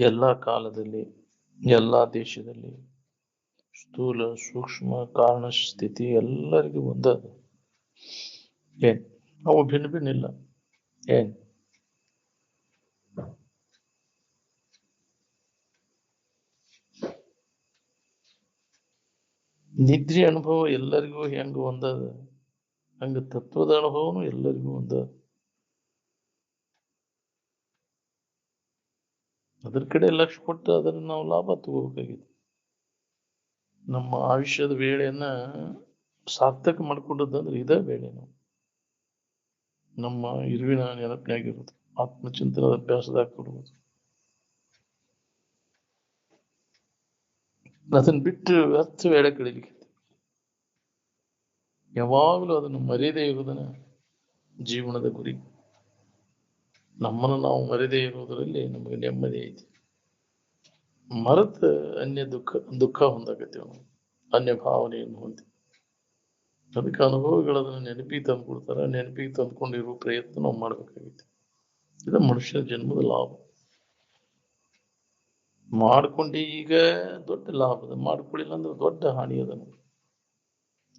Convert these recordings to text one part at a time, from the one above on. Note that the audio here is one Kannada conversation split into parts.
ಎಲ್ಲ ಕಾಲದಲ್ಲಿ ಎಲ್ಲ ದೇಶದಲ್ಲಿ ಸ್ಥೂಲ ಸೂಕ್ಷ್ಮ ಕಾರಣ ಸ್ಥಿತಿ ಎಲ್ಲರಿಗೂ ಒಂದದ. ಏನ್ ಅವು ಭಿನ್ನ ಭಿನ್ನ ಇಲ್ಲ. ಏನ್ ನಿದ್ರೆ ಅನುಭವ ಎಲ್ಲರಿಗೂ ಹೆಂಗ ಒಂದದ, ಹಂಗ ತತ್ವದ ಅನುಭವನು ಎಲ್ಲರಿಗೂ ಒಂದದ. ಅದ್ರ ಕಡೆ ಲಕ್ಷ್ಯ ಕೊಟ್ಟು ಅದನ್ನ ನಾವು ಲಾಭ ತಗೋಬೇಕಾಗಿದೆ. ನಮ್ಮ ಆಯುಷ್ಯದ ವೇಳೆಯನ್ನ ಸಾರ್ಥಕ ಮಾಡ್ಕೊಂಡದಂದ್ರೆ ಇದೇ ವೇಳೆ. ನಮ್ಮ ಇರುವಿನ ನೆನಪಿನಾಗಿರುವುದು, ಆತ್ಮಚಿಂತನದ ಅಭ್ಯಾಸದಾಗ ಕೊಡುವುದು. ಅದನ್ನ ಬಿಟ್ಟು ವ್ಯರ್ಥ ವೇಳೆ ಕಳೀಲಿಕ್ಕೆ ಯಾವಾಗಲೂ ಅದನ್ನು ಮರೆಯದೇ ಇರುವುದನ್ನ ಜೀವನದ ಗುರಿ. ನಮ್ಮನ್ನು ನಾವು ಮರೆಯದೇ ಇರುವುದರಲ್ಲಿ ನಮಗೆ ನೆಮ್ಮದಿ ಐತಿ. ಮರೆತ ಅನ್ಯ ದುಃಖ ಹೊಂದಾಕತ್ತೇವೆ ನಾವು, ಅನ್ಯ ಭಾವನೆಯನ್ನು ಹೊಂದಿ. ಅದಕ್ಕೆ ಅನುಭವಗಳದನ್ನು ನೆನಪಿಗೆ ತಂದ್ಕೊಡ್ತಾರ. ನೆನಪಿಗೆ ತಂದ್ಕೊಂಡಿರುವ ಪ್ರಯತ್ನ ನಾವು ಮಾಡ್ಬೇಕಾಗಿತ್ತು. ಇದು ಮನುಷ್ಯನ ಜನ್ಮದ ಲಾಭ. ಮಾಡ್ಕೊಂಡು ಈಗ ದೊಡ್ಡ ಲಾಭದ, ಮಾಡ್ಕೊಳ್ಳಿಲ್ಲ ಅಂದ್ರೆ ದೊಡ್ಡ ಹಾನಿ ಅದ.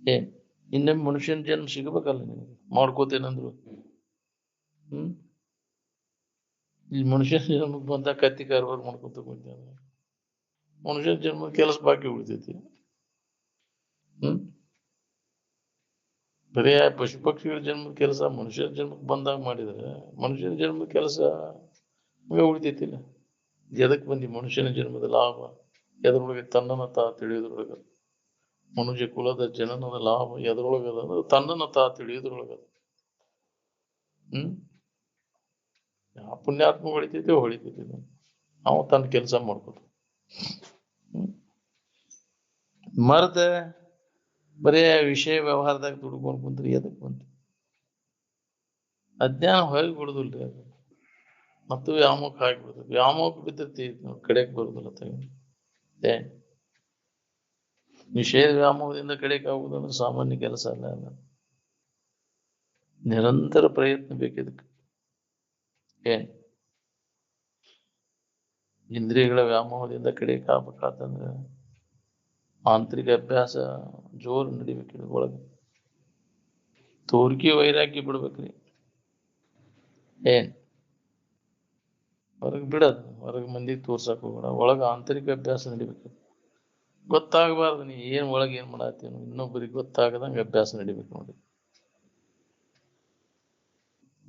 ಏನ್ ಇನ್ನೊಮ್ಮೆ ಮನುಷ್ಯನ ಜನ್ಮ ಸಿಗಬೇಕಲ್ಲ ನಿನಗೆ, ಮಾಡ್ಕೋತೇನಂದ್ರು. ಈ ಮನುಷ್ಯನ ಜನ್ಮಕ್ಕೆ ಬಂದ ಕತ್ತಿ ಕಾರ್ಬಾರ ಮಾಡ್ಕೊತ ಕುಂತಾನ. ಮನುಷ್ಯನ ಜನ್ಮದ ಕೆಲಸ ಬಾಕಿ ಉಳಿತೈತಿ. ಬರೀ ಪಶು ಪಕ್ಷಿಗಳ ಜನ್ಮದ ಕೆಲಸ ಮನುಷ್ಯನ ಜನ್ಮಕ್ಕೆ ಬಂದಾಗ ಮಾಡಿದ್ರೆ ಮನುಷ್ಯನ ಜನ್ಮದ ಕೆಲಸ ಉಳಿತೈತಿಲ್ಲ. ಎದಕ್ ಬಂದಿ ಮನುಷ್ಯನ ಜನ್ಮದ ಲಾಭ? ಎದರೊಳಗೆ ತನ್ನನ್ನು ತಾ ತಿಳಿಯೋದ್ರೊಳಗ. ಮನುಷ್ಯ ಕುಲದ ಜನನದ ಲಾಭ ಎದರೊಳಗದ ಅಂದ್ರೆ ತನ್ನನ್ನು ತಾ ತಿಳಿಯೋದ್ರೊಳಗದ. ಯಾವ ಪುಣ್ಯಾತ್ಮ ಹೊಳಿತೈತೆ ಹೊಳಿತೈತಿ, ಅವ ತನ್ನ ಕೆಲಸ ಮಾಡ್ಕೊತ. ಮರ್ದ ಬರೇ ವಿಷಯ ವ್ಯವಹಾರದಾಗ ದುಡ್ಕೊಂಡು ಕುಂತ್ರಿ ಎದಕ್ ಬಂತು? ಅಜ್ಞಾನ ಹೊರಗೆ ಬಿಡುದಿಲ್ರಿ ಅದು, ಮತ್ತು ವ್ಯಾಮೋಹ ಆಗಿಬಿಡ್ತದೆ. ವ್ಯಾಮೋಹ ಬಿದ್ದೈತಿ ಕಡೆಗೆ ಬರುದಿಲ್ಲ. ನಿಷೇಧ ವ್ಯಾಮೋಹದಿಂದ ಕಡೆಗೆ ಆಗುವುದಂದ್ರೆ ಸಾಮಾನ್ಯ ಕೆಲಸ ಅಲ್ಲ. ನಿರಂತರ ಪ್ರಯತ್ನ ಬೇಕಿದಕ್ಕೆ. ಇಂದ್ರಿಯಗಳ ವ್ಯಾಮೋಹದಿಂದ ಕಡೆಗೆ ಆಗ್ಬೇಕಾತಂದ್ರೆ ಆಂತರಿಕ ಅಭ್ಯಾಸ ಜೋರು ನಡಿಬೇಕ್ರಿ. ಒಳಗೆ ತೋರಿಕೆ ವೈರಾಗ್ಯ ಬಿಡ್ಬೇಕ್ರಿ. ಹೊರಗೆ ಬಿಡೋದು, ಹೊರಗೆ ಮಂದಿಗೆ ತೋರ್ಸಕ್ ಹೋಗೋಣ. ಒಳಗ ಆಂತರಿಕ ಅಭ್ಯಾಸ ನಡಿಬೇಕು. ಗೊತ್ತಾಗಬಾರ್ದು ನೀ ಏನ್ ಒಳಗೆ ಏನ್ ಮಾಡತ್ತೀವಿ, ಇನ್ನೊಬ್ಬರಿಗೆ ಗೊತ್ತಾಗದಂಗ ಅಭ್ಯಾಸ ನಡಿಬೇಕು ನೋಡಿ.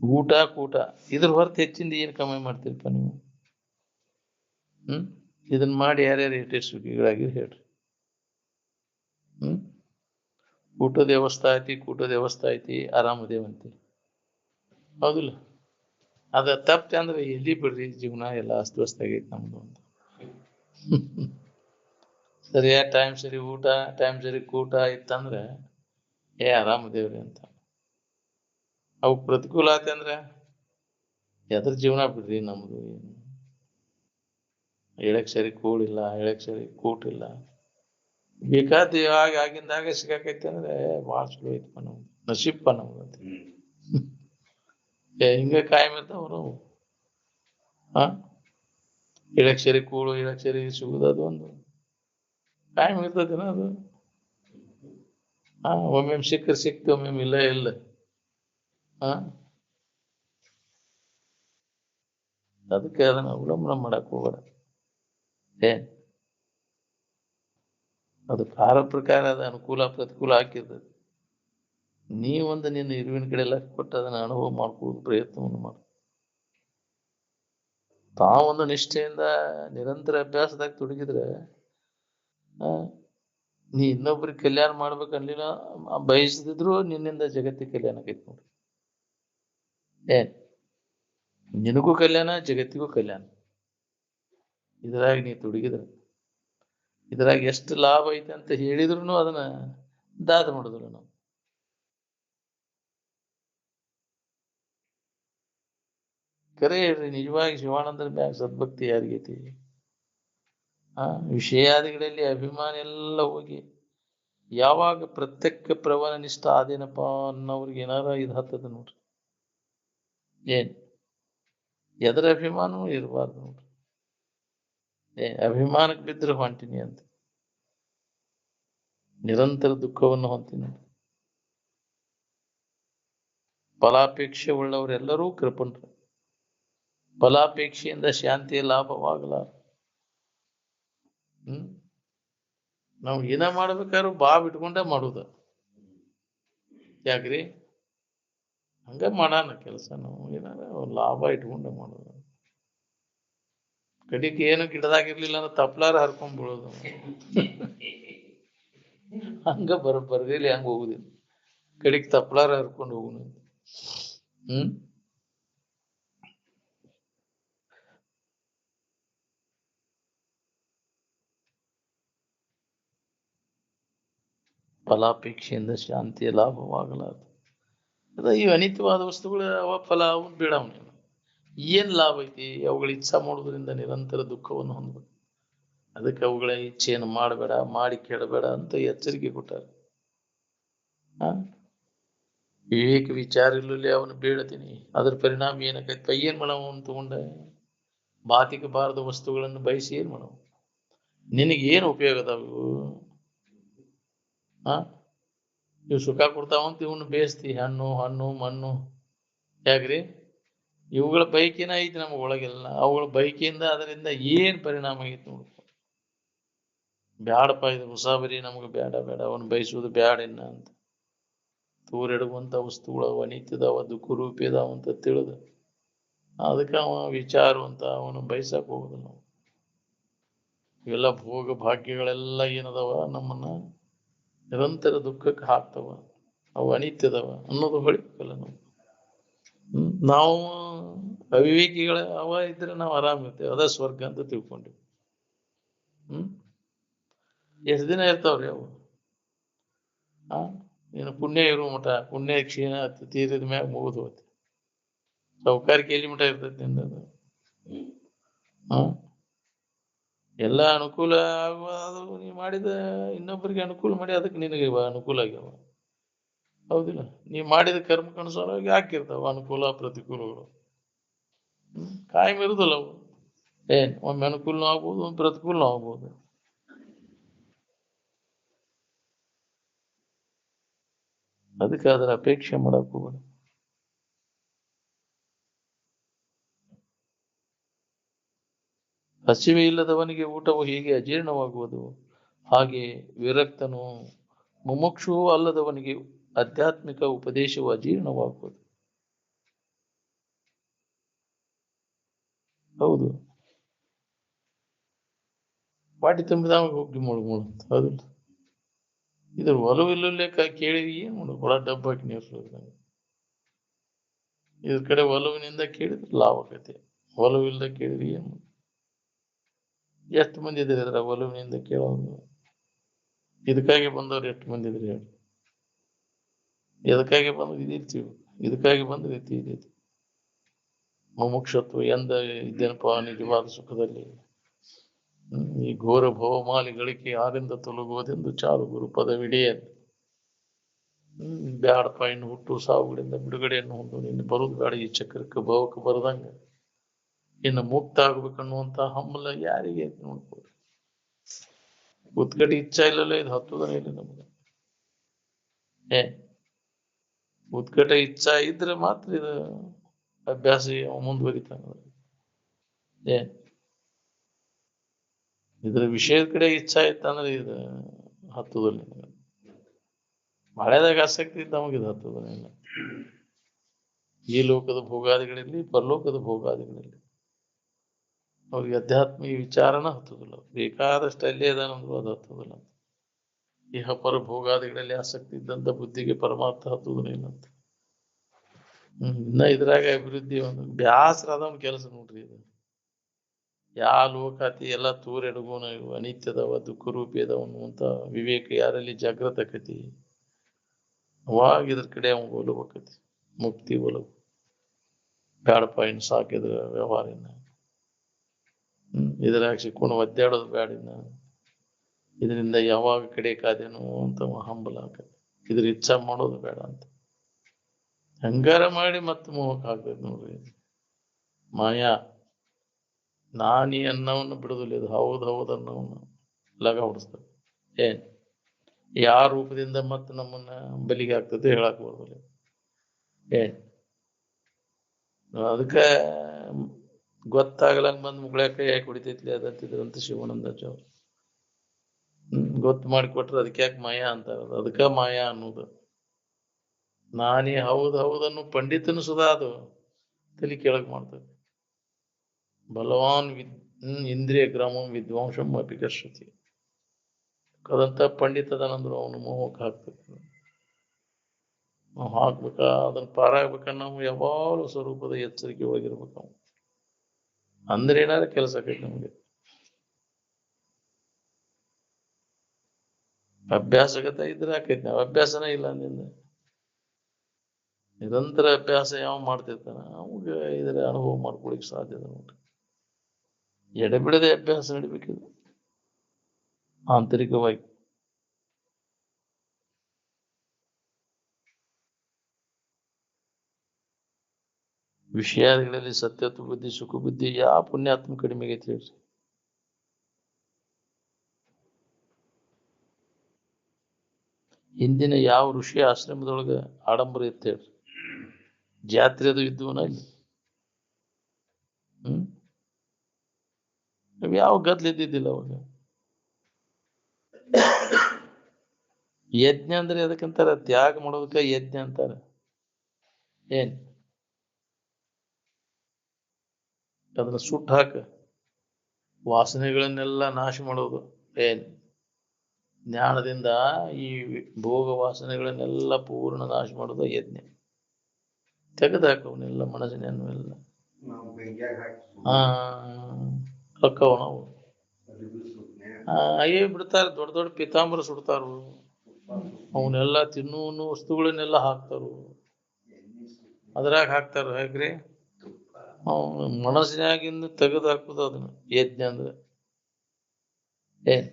ಊಟ ಕೂಟ ಇದ್ರ ಹೊರತು ಹೆಚ್ಚಿಂದ ಏನ್ ಕಮ್ಮಿ ಮಾಡ್ತೀರಪ್ಪ ನೀವು? ಇದನ್ನ ಮಾಡಿ ಯಾರ್ಯಾರು ಯಶಸ್ವಿಗಳಾಗಿ ಹೇಳ್ರಿ. ಊಟದ ವ್ಯವಸ್ಥೆ ಐತಿ, ಕೂಟದ ವ್ಯವಸ್ಥೆ ಐತಿ, ಆರಾಮದೇವಂತಿ. ಹೌದಿಲ್ಲ? ಅದ ತಪ್ಪೆ ಅಂದ್ರೆ ಎಲ್ಲಿ ಬಿಡ್ರಿ, ಜೀವನ ಎಲ್ಲ ಅಸ್ತವ್ಯಸ್ತ ಆಗೈತಿ ನಮ್ದು ಅಂತ. ಸರಿಯಾದ ಟೈಮ್ ಸರಿ ಊಟ, ಟೈಮ್ ಸರಿ ಕೂಟ ಇತ್ತಂದ್ರೆ ಆರಾಮದೇವ್ರಿ ಅಂತ. ಅವು ಪ್ರತಿಕೂಲ ಆತ ಅಂದ್ರೆ ಎದ್ರ ಜೀವನ ಬಿಡ್ರಿ ನಮ್ದು. ಹೇಳಕ್ ಸರಿ ಕೂಡಿಲ್ಲ, ಹೇಳಕ್ ಸರಿ ಕೂಟಿಲ್ಲ, ಬೇಕಾದ ಆಗಿಂದಾಗ ಸಿಗಾಕೈತಿ ಅಂದ್ರೆ ಭಾಳ ಚಲೋ ಐತಪ್ಪ ನಮ್ದು, ನಸೀಬಪ್ಪ ನಮ್ದು ಅಂತ. ಹಿಂಗ ಕಾಯಂ ಇರ್ತಾವ್ರು. ಹೇಳಕ್ ಸರಿ ಕೂಡು, ಹೇಳಕ್ ಸರಿ ಸಿಗುದು, ಅದು ಒಂದು ಕಾಯಂ ಇರ್ತದೇನ ಅದು. ಒಮ್ಮೆ ಸಿಕ್ತಿ, ಒಮ್ಮೆ ಇಲ್ಲ ಇಲ್ಲ. ಅದಕ್ಕೆ ಅದನ್ನ ಅವಲಂಬನೆ ಮಾಡಕ್ ಹೋಗ್ಬೇಡ. ಅದು ಕಾಲ ಪ್ರಕಾರ ಅದ ಅನುಕೂಲ ಪ್ರತಿಕೂಲ ಹಾಕಿರ್ತದೆ. ನೀವೊಂದು ನಿನ್ನ ಇರುವಿನ ಕಡೆ ಎಲ್ಲ ಕೊಟ್ಟು ಅದನ್ನ ಅನುಭವ ಮಾಡ್ಕೊಳ್ಳೋದು ಪ್ರಯತ್ನವನ್ನು ಮಾಡ. ತಾವೊಂದು ನಿಷ್ಠೆಯಿಂದ ನಿರಂತರ ಅಭ್ಯಾಸದಾಗ ತೊಡಗಿದ್ರೆ ನೀ ಇನ್ನೊಬ್ರಿಗೆ ಕಲ್ಯಾಣ ಮಾಡ್ಬೇಕನ್ಲಿಲ್ಲ, ಬಯಸದಿದ್ರು ನಿನ್ನಿಂದ ಜಗತ್ತಿಗೆ ಕಲ್ಯಾಣ ಆಗೈತಿ ನೋಡಿ. ನಿನಗೂ ಕಲ್ಯಾಣ, ಜಗತ್ತಿಗೂ ಕಲ್ಯಾಣ. ಇದ್ರಾಗ ನೀ ತೊಡಗಿದ್ರೆ, ಇದ್ರಾಗ ಎಷ್ಟು ಲಾಭ ಐತೆ ಅಂತ ಹೇಳಿದ್ರು ಅದನ್ನ ದಾದ ಮಾಡುದಿಲ್ಲ ನಾವು. ಕರೆ ಹೇಳ್ರಿ, ನಿಜವಾಗಿ ಶಿವಾನಂದರ ಮ್ಯಾಗ ಸದ್ಭಕ್ತಿ ಯಾರಿಗೈತಿ? ವಿಷಯಾದಿಗಳಲ್ಲಿ ಅಭಿಮಾನ ಎಲ್ಲ ಹೋಗಿ ಯಾವಾಗ ಪ್ರತ್ಯಕ್ಷ ಪ್ರವಣ ನಿಷ್ಠ ಆದೇನಪ್ಪ ಅನ್ನೋವ್ರಿಗೆ ಏನಾರ ಇದು ಹತ್ತದ ನೋಡ್ರಿ. ಎದರ ಅಭಿಮಾನವೂ ಇರಬಾರ್ದು ನೋಡ್ರಿ. ಅಭಿಮಾನಕ್ಕೆ ಬಿದ್ದರೆ ಹೊಂಟಿನಿ ಅಂತ ನಿರಂತರ ದುಃಖವನ್ನು ಹೊಂತೀನಿ. ಫಲಾಪೇಕ್ಷೆ ಉಳ್ಳವರೆಲ್ಲರೂ ಕೃಪಣರು. ಫಲಾಪೇಕ್ಷೆಯಿಂದ ಶಾಂತಿಯ ಲಾಭವಾಗಲಾರ. ನಾವು ಏನ ಮಾಡ್ಬೇಕಾದ್ರೂ ಬಿಟ್ಕೊಂಡ ಮಾಡುದ. ಯಾಕ್ರಿ ಹಂಗ ಮಾಡಾನ ಕೆಲಸ. ನಾವು ಏನಾರ ಲಾಭ ಇಟ್ಕೊಂಡ ಮಾಡೋದು. ಕಡಿಗೆ ಏನು ಗಿಡದಾಗಿರ್ಲಿಲ್ಲ ಅಂದ್ರೆ ತಪ್ಲಾರ ಹರ್ಕೊಂಡ್ ಬಿಡೋದು. ಹಂಗ ಬರ್ದೇಲಿ ಹಂಗ ಹೋಗುದಿಲ್ಲ. ಕಡಿಗೆ ತಪ್ಲಾರ ಹರ್ಕೊಂಡು ಹೋಗುನು. ಫಲಾಪೇಕ್ಷೆಯಿಂದ ಶಾಂತಿಯ ಲಾಭವಾಗಲಾರದು. ಈ ಅನಿತ್ಯವಾದ ವಸ್ತುಗಳು ಅವ ಫಲ ಅವನ್ ಬೇಡ. ಅವನೇನು ಏನ್ ಲಾಭ ಐತಿ? ಅವುಗಳ ಇಚ್ಛಾ ಮಾಡೋದ್ರಿಂದ ನಿರಂತರ ದುಃಖವನ್ನು ಹೊಂದಬೇಕು. ಅದಕ್ಕೆ ಅವುಗಳ ಇಚ್ಛೆಯನ್ನು ಮಾಡಬೇಡ, ಮಾಡಿ ಕೇಳಬೇಡ ಅಂತ ಎಚ್ಚರಿಕೆ ಕೊಟ್ಟಾರ. ವಿವೇಕ ವಿಚಾರ ಇಲ್ಲಲ್ಲಿ ಅವನು ಬೀಳತೀನಿ. ಅದ್ರ ಪರಿಣಾಮ ಏನಕ್ಕೈತಿ? ಏನ್ ಮಾಡವ ಅವನು ತಗೊಂಡ ಬಾತಿಗೆ ಬಾರದ ವಸ್ತುಗಳನ್ನು ಬಯಸಿ ಏನ್ ಮಾಡವ? ನಿನಗೆ ಏನು ಉಪಯೋಗ ಅದಾವು? ಇವು ಸುಖ ಕೊಡ್ತಾವಂತ ಇವನು ಬೇಯಿಸ್ತಿ. ಹಣ್ಣು ಮಣ್ಣು. ಯಾಕ್ರಿ? ಇವುಗಳ ಬೈಕಿನ ಐತಿ ನಮಗ ಒಳಗೆಲ್ಲ. ಅವುಗಳ ಬೈಕಿಯಿಂದ ಅದರಿಂದ ಏನ್ ಪರಿಣಾಮ ಆಗೈತಿ ನೋಡ್ಕೊ. ಬ್ಯಾಡಪ್ಪ, ಇದು ಮುಸಾಬರಿ ನಮ್ಗೆ ಬೇಡ ಅವನು ಬಯಸುವುದು ಬ್ಯಾಡ ಇನ್ನ ಅಂತ ತೂರೆಡುವಂತ ವಸ್ತುಗಳು ಅನಿತ್ಯದವ, ದುಃಖ ರೂಪಿ ಅದಾವ ಅಂತ ತಿಳಿದ ಅದಕ್ಕೆ ಅವ ವಿಚಾರವಂತ ಅವನು ಬಯಸಕ್ ಹೋಗುದಿಲ್ಲ. ನಾವು ಇವೆಲ್ಲ ಭೋಗ ಭಾಗ್ಯಗಳೆಲ್ಲ ಏನದವ ನಮ್ಮನ್ನ ನಿರಂತರ ದುಃಖಕ್ಕೆ ಹಾಕ್ತವ. ಅವು ಅನಿತ್ಯದವ ಅನ್ನೋದು ಹೊಳಿಬೇಕಲ್ಲ ನಾವು. ನಾವು ಅವಿವೇಕಿಗಳ ಅವ ಇದ್ರೆ ನಾವು ಆರಾಮಿರ್ತೇವೆ. ಅದ ಸ್ವರ್ಗ ಅಂತ ತಿಳ್ಕೊಂಡಿವಿ. ಎಷ್ಟು ದಿನ ಇರ್ತಾವ್ರಿ ಅವು? ಏನು ಪುಣ್ಯ ಇರುವ ಮಠ, ಪುಣ್ಯ ಕ್ಷೀಣ ತೀರಿದ ಮ್ಯಾಗ ಮುಗಿದು ಹೋಗ್ತಿ. ಸೌಕಾರಿಕೆ ಎಲ್ಲಿ ಮಠ ಇರ್ತೈತಿ ನಿಂದದು? ಎಲ್ಲ ಅನುಕೂಲ ಆಗುವ ಅದು ನೀ ಮಾಡಿದ ಇನ್ನೊಬ್ಬರಿಗೆ ಅನುಕೂಲ ಮಾಡಿ ಅದಕ್ಕೆ ನಿನಗೆ ಅನುಕೂಲ ಆಗ್ಯಾವ. ಹೌದಿಲ್ಲ? ನೀ ಮಾಡಿದ ಕರ್ಮಕ್ಕನುಸಾರವಾಗಿ ಹಾಕಿರ್ತಾವ ಅನುಕೂಲ ಪ್ರತಿಕೂಲಗಳು. ಕಾಯಂ ಇರುದಿಲ್ಲ ಅವು. ಒಮ್ಮೆ ಅನುಕೂಲನೂ ಆಗ್ಬೋದು, ಒಮ್ಮೆ ಪ್ರತಿಕೂಲನೂ ಆಗ್ಬೋದು. ಅದಕ್ಕೆ ಅದರ ಅಪೇಕ್ಷೆ ಮಾಡಕ್ ಹೋಗ್ಬೇಡ. ಹಸಿವೆ ಇಲ್ಲದವನಿಗೆ ಊಟವು ಹೀಗೆ ಅಜೀರ್ಣವಾಗುವುದು, ಹಾಗೆ ವಿರಕ್ತನು ಮುಮುಕ್ಷುವೂ ಅಲ್ಲದವನಿಗೆ ಆಧ್ಯಾತ್ಮಿಕ ಉಪದೇಶವು ಅಜೀರ್ಣವಾಗುವುದು. ಹೌದು, ಪಾಟಿ ತುಂಬಿದಾಗ ಹೋಗಿ ಮುಳು ಹೌದಿಲ್ಲ? ಇದ್ರ ಒಲವಿಲ್ಲೇ ಕೇಳಿದ್ರಿ ಏನ್ ಮಾಡು? ಒಳ ಡಬ್ಬಾಕಿ ನೀರ್ಸೋದು. ಇದ್ರ ಕಡೆ ಒಲವಿನಿಂದ ಕೇಳಿದ್ರೆ ಲಾಭಕತೆ, ಒಲವಿಲ್ಲದ ಕೇಳಿದ್ರಿ ಏನ್ ಮಾಡು? ಎಷ್ಟು ಮಂದಿ ಇದ್ರಿ ಅದ್ರ ಒಲವಿನಿಂದ ಕೇಳೋದು? ಇದಕ್ಕಾಗಿ ಬಂದವ್ರು ಎಷ್ಟು ಮಂದಿ ಇದ್ರಿ ಹೇಳಿ? ಎದಕ್ಕಾಗಿ ಬಂದು ಇದಿರ್ತೀವಿ, ಇದಕ್ಕಾಗಿ ಬಂದ್ರೆ ಇದೈತಿ. ಮುಮುಕ್ಷತ್ವ ಎಂದ ಇದ್ದೇನಪ್ಪ ನಿಜವಾದ ಸುಖದಲ್ಲಿ. ಈ ಘೋರ ಭವಮಾಲಿಗಳಿಗೆ ಆರಿಂದ ತೊಲಗುವುದೆಂದು ಚಾರು ಗುರು ಪದವಿಡೇ. ಬ್ಯಾಡಪ್ಪ, ಇನ್ನು ಹುಟ್ಟು ಸಾವುಗಳಿಂದ ಬಿಡುಗಡೆಯನ್ನು ಹೊಂದು ಇನ್ನು ಬರುದು ಬೇಡ ಈ ಚಕ್ರಕ್ಕೆ ಭವಕ್ಕೆ ಬರದಂಗ ಇನ್ನು ಮುಕ್ತ ಆಗ್ಬೇಕನ್ನುವಂತ ಹಂಬಲ ಯಾರಿಗೆ ನೋಡ್ಬೋದು. ಉತ್ಕಟ ಇಚ್ಛಾ ಇಲ್ಲಲ್ಲ, ಇದು ಹತ್ತುದನೇ ಇಲ್ಲ ನಮ್ಗೆ. ಉತ್ಕಟ ಇಚ್ಛಾ ಇದ್ರೆ ಮಾತ್ರ ಇದು ಅಭ್ಯಾಸ ಮುಂದುವರಿತಾನ. ಇದ್ರ ವಿಷಯದ ಕಡೆ ಇಚ್ಛಾ ಇತ್ತಂದ್ರೆ ಇದು ಹತ್ತುದಿಲ್ಲ. ಮಳೆದಾಗ ಆಸಕ್ತಿ ಇದ್ದ ನಮಗಿದು ಹತ್ತುದಿಲ್ಲ. ಈ ಲೋಕದ ಭೋಗಾದಿಗಳಲ್ಲಿ, ಪರಲೋಕದ ಭೋಗಾದಿಗಳಲ್ಲಿ ಅವ್ರಿಗೆ ಅಧ್ಯಾತ್ಮಿಕ ವಿಚಾರನ ಹತ್ತುದಿಲ್ಲ. ಬೇಕಾದಷ್ಟು ಅಲ್ಲೇ ಅದಾನಂದ್ರು ಅದು ಹತ್ತುದಿಲ್ಲ. ಇಹ ಪರ ಭೋಗಾದಿಗಳಲ್ಲಿ ಆಸಕ್ತಿ ಇದ್ದಂತ ಬುದ್ಧಿಗೆ ಪರಮಾರ್ಥ ಹತ್ತುವುದಿಲ್ಲ ಅಂತ. ಇನ್ನ ಇದ್ರಾಗ ಅಭಿವೃದ್ಧಿ ಒಂದು ಬ್ಯಾಸರ ಅದ ಒಂದು ಕೆಲಸ ನೋಡ್ರಿ. ಇದು ಯಾವ ಲೋಕಾತಿ ಎಲ್ಲ ತೂರೆಡಗೋನ ಇವು ಅನಿತ್ಯದವ, ದುಃಖ ರೂಪಿ ಅದಾವ ಅನ್ನುವಂತ ವಿವೇಕ ಯಾರಲ್ಲಿ ಜಾಗೃತ ಆಕತಿ, ಅವಾಗ ಇದ್ರ ಕಡೆ ಅವಂಗ ಒಲಬೇಕತಿ. ಮುಕ್ತಿ ಒಲವು ಬ್ಯಾಡಪ್ಪ, ಇನ್ನು ಸಾಕಿದ್ರ ವ್ಯವಹಾರಿನ ಇದ್ರಾಗ ಸಿಕ್ಕೊಂಡು ಒದ್ದಾಡೋದು ಬ್ಯಾಡಿನ, ಇದರಿಂದ ಯಾವಾಗ ಕಡೆ ಕಾದೇನೋ ಅಂತ ಹಂಬಲ ಆಕತಿ. ಇದ್ರ ಇಚ್ಛಾ ಮಾಡೋದು ಬೇಡ ಅಂತ ಹಂಗಾರ ಮಾಡಿ ಮತ್ತೆ ಮೋಹಕ್ಕೆ ಹಾಕ್ಬೇಕು ನೋಡ್ರಿ. ಮಾಯಾ ನಾನು ಈ ಅನ್ನವನ್ನು ಬಿಡುದಿಲ್ಲ, ಇದು ಹೌದು ಹೌದು ಅನ್ನವನ್ನು ಲಗ ಹೊಡಿಸ್ತದೆ. ಏನ್ ಯಾವ ರೂಪದಿಂದ ಮತ್ತೆ ನಮ್ಮನ್ನ ಬಲಿಗೆ ಆಗ್ತದೆ ಹೇಳಕ್ ಬರೋದಿಲ್ಲ. ಏನ್ ಅದಕ್ಕ ಗೊತ್ತಾಗಲಂಗ ಬಂದ್ ಮುಗಳಕ ಯಾಕೆ ಹೊಡಿತೈತ್ಲಿ ಅದಂತಿದ್ರಂತ ಶಿವಾನಂದಾಚಾರ್ಯ ಅವ್ರು. ಗೊತ್ತು ಮಾಡಿಕೊಟ್ರೆ ಅದಕ್ಕೆ ಯಾಕೆ ಮಾಯಾ ಅಂತಾರ, ಅದಕ್ಕ ಮಾಯಾ ಅನ್ನೋದು. ನಾನೇ ಹೌದು ಹೌದನ್ನು ಪಂಡಿತನು ಸುಧಾ ಅದು ತಲೆ ಕೆಳಗ್ ಮಾಡ್ತದೆ. ಬಲವಾನ್ ಇಂದ್ರಿಯ ಗ್ರಾಮಂ ವಿದ್ವಾಂಸಂ ಅಪಿಕರ್ಷತಿ. ಅದಂತ ಪಂಡಿತದನಂದ್ರು ಅವನು ಮೋಹಕ್ಕೆ ಹಾಕ್ಬೇಕು. ನಾವು ಹಾಕ್ಬೇಕ, ಅದನ್ನ ಪಾರಾಗ್ಬೇಕನ್ನ ನಾವು ಯಾವಾಗಲೂ ಸ್ವರೂಪದ ಎಚ್ಚರಿಕೆ ಒಳಗಿರ್ಬೇಕು. ನಾವು ಅಂದ್ರೆ ಏನಾರ ಕೆಲಸ ಆಕೈತಿ ನಮ್ಗೆ. ಅಭ್ಯಾಸಗತ ಇದ್ರೆ ಆಕೈತಿ. ನಾವು ಅಭ್ಯಾಸನೇ ಇಲ್ಲ ಅಂದಿಂದ ನಿರಂತರ ಅಭ್ಯಾಸ ಯಾವ ಮಾಡ್ತಿರ್ತಾನ ಅವಾಗ ಇದರ ಅನುಭವ ಮಾಡ್ಕೊಳಿಕ್ ಸಾಧ್ಯದ ನೋಡ್ರಿ. ಎಡೆಬಿಡದೆ ಅಭ್ಯಾಸ ನಡಿಬೇಕಿದೆ ಆಂತರಿಕವಾಗಿ. ವಿಷಯಾದಿಗಳಲ್ಲಿ ಸತ್ಯತ್ವ ಬುದ್ಧಿ ಸುಖ ಬುದ್ಧಿ ಯಾವ ಪುಣ್ಯಾತ್ಮ ಕಡಿಮೆಗೆ ಹೇಳ್ರಿ. ಹಿಂದಿನ ಯಾವ ಋಷಿ ಆಶ್ರಮದೊಳಗ ಆಡಂಬರ ಇತ್ತು ಹೇಳ್ರಿ. ಜಾತ್ರೆ ಅದು ಇದ್ವನ ಇಲ್ಲಿ. ಯಾವ ಗದ್ಲ ಇದ್ದಿದ್ದಿಲ್ಲ ಅವಾಗ. ಯಜ್ಞ ಅಂದ್ರೆ ಅದಕ್ಕಂತಾರ, ತ್ಯಾಗ ಮಾಡೋದಕ್ಕ ಯಜ್ಞ ಅಂತಾರ. ಏನ್ ಅದನ್ನ ಸುಟ್ಟು ಹಾಕ, ವಾಸನೆಗಳನ್ನೆಲ್ಲ ನಾಶ ಮಾಡೋದು. ಏನ್ ಜ್ಞಾನದಿಂದ ಈ ಭೋಗ ವಾಸನೆಗಳನ್ನೆಲ್ಲ ಪೂರ್ಣ ನಾಶ ಮಾಡೋದು ಯಜ್ಞ. ತೆಗೆದಾಕ ಅವನ್ನೆಲ್ಲ ಮನಸ್ಸಿನೆಲ್ಲ. ಅಕ್ಕವ ನಾವು ಅಯ್ಯೇ ಬಿಡ್ತಾರ. ದೊಡ್ಡ ದೊಡ್ಡ ಪಿತಾಂಬರ ಸುಡ್ತಾರು, ಅವನ್ನೆಲ್ಲ ತಿನ್ನುವ ವಸ್ತುಗಳನ್ನೆಲ್ಲ ಹಾಕ್ತಾರು. ಅದ್ರಾಗ ಹಾಕ್ತಾರ ಹೇಗ್ರಿ, ಮನಸ್ಸಿನಾಗಿಂದ ತೆಗೆದು ಹಾಕುದು ಅದನ್ನ ಯಜ್ಞ ಅಂದ್ರೆ. ಏನ್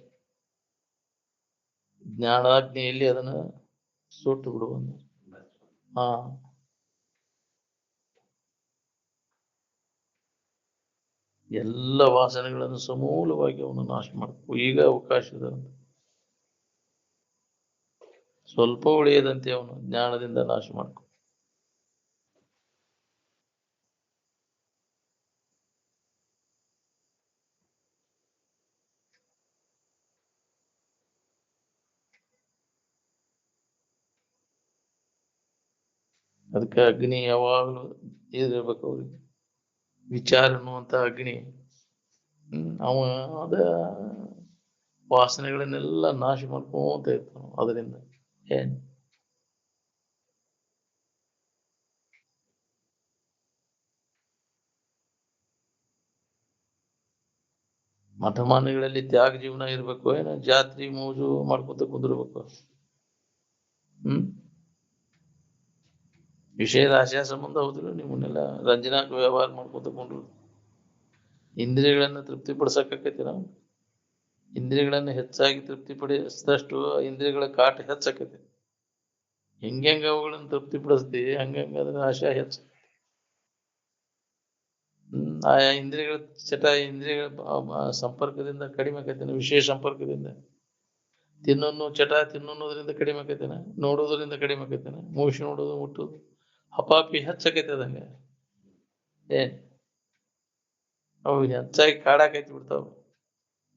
ಜ್ಞಾನಾಗ್ನಿಯಲ್ಲಿ ಅದನ್ನ ಸುಟ್ಟು ಬಿಡುವಂತ. ಎಲ್ಲ ವಾಸನೆಗಳನ್ನು ಸಮೂಲವಾಗಿ ಅವನು ನಾಶ ಮಾಡ್ಕೊ. ಈಗ ಅವಕಾಶ ಇದೆ, ಸ್ವಲ್ಪ ಉಳಿಯದಂತೆ ಅವನು ಜ್ಞಾನದಿಂದ ನಾಶ ಮಾಡ್ಕೊ. ಅದಕ್ಕೆ ಅಗ್ನಿ ಯಾವಾಗಲೂ ಇದಿರ್ಬೇಕು ಅವ್ರಿಗೆ. ವಿಚಾರ ಅನ್ನುವಂತ ಅಗ್ನಿ ಅವ ಅದ ವಾಸನೆಗಳನ್ನೆಲ್ಲ ನಾಶ ಮಾಡ್ಕೊಂತ ಇರ್ತಾನ ಅದರಿಂದ. ಏನ್ ಮಠಮಾನ್ಯಗಳಲ್ಲಿ ತ್ಯಾಗ ಜೀವನ ಇರ್ಬೇಕು, ಏನ ಜಾತ್ರೆ ಮೋಜು ಮಾಡ್ಕೊತ ಕುಂದಿರ್ಬೇಕು. ವಿಷಯದ ಆಶಯ ಸಂಬಂಧ ಹೌದಿಲ್ಲ, ನಿಮ್ಮನ್ನೆಲ್ಲ ರಂಜನಾಕ ವ್ಯವಹಾರ ಮಾಡ್ಕೊತ ಕೊಂಡ್ರು. ಇಂದ್ರಿಯಗಳನ್ನ ತೃಪ್ತಿಪಡಿಸಕೈತಿ ನಾವು. ಇಂದ್ರಿಯಗಳನ್ನ ಹೆಚ್ಚಾಗಿ ತೃಪ್ತಿಪಡಿಸಿದಷ್ಟು ಇಂದ್ರಿಯಗಳ ಕಾಟ ಹೆಚ್ಚಾಕೈತಿ. ಹೆಂಗ ಅವುಗಳನ್ನ ತೃಪ್ತಿಪಡಿಸ್ತಿ ಹಂಗಂಗ ಅದ್ರ ಆಶಯ ಹೆಚ್ಚ. ಆಯಾ ಇಂದ್ರಿಯಗಳ ಚಟ, ಇಂದ್ರಿಯಗಳ ಸಂಪರ್ಕದಿಂದ ಕಡಿಮೆ ಆಕೈತೇನೆ. ವಿಷಯ ಸಂಪರ್ಕದಿಂದ ತಿನ್ನೋನು ಚಟ, ತಿನ್ನೋದ್ರಿಂದ ಕಡಿಮೆ ಆಕೈತೇನ, ನೋಡೋದ್ರಿಂದ ಕಡಿಮೆ ಆಕೈತೇನ. ಮೂಸಿ ನೋಡೋದು, ಮುಟ್ಟೋದು, ಹಪಾಪಿ ಹೆಚ್ಚಾಕೈತೆ ಅದಂಗ. ಏನ್ ಅವು ಹೆಚ್ಚಾಗಿ ಕಾಡಾಕೈತಿ ಬಿಡ್ತಾವ.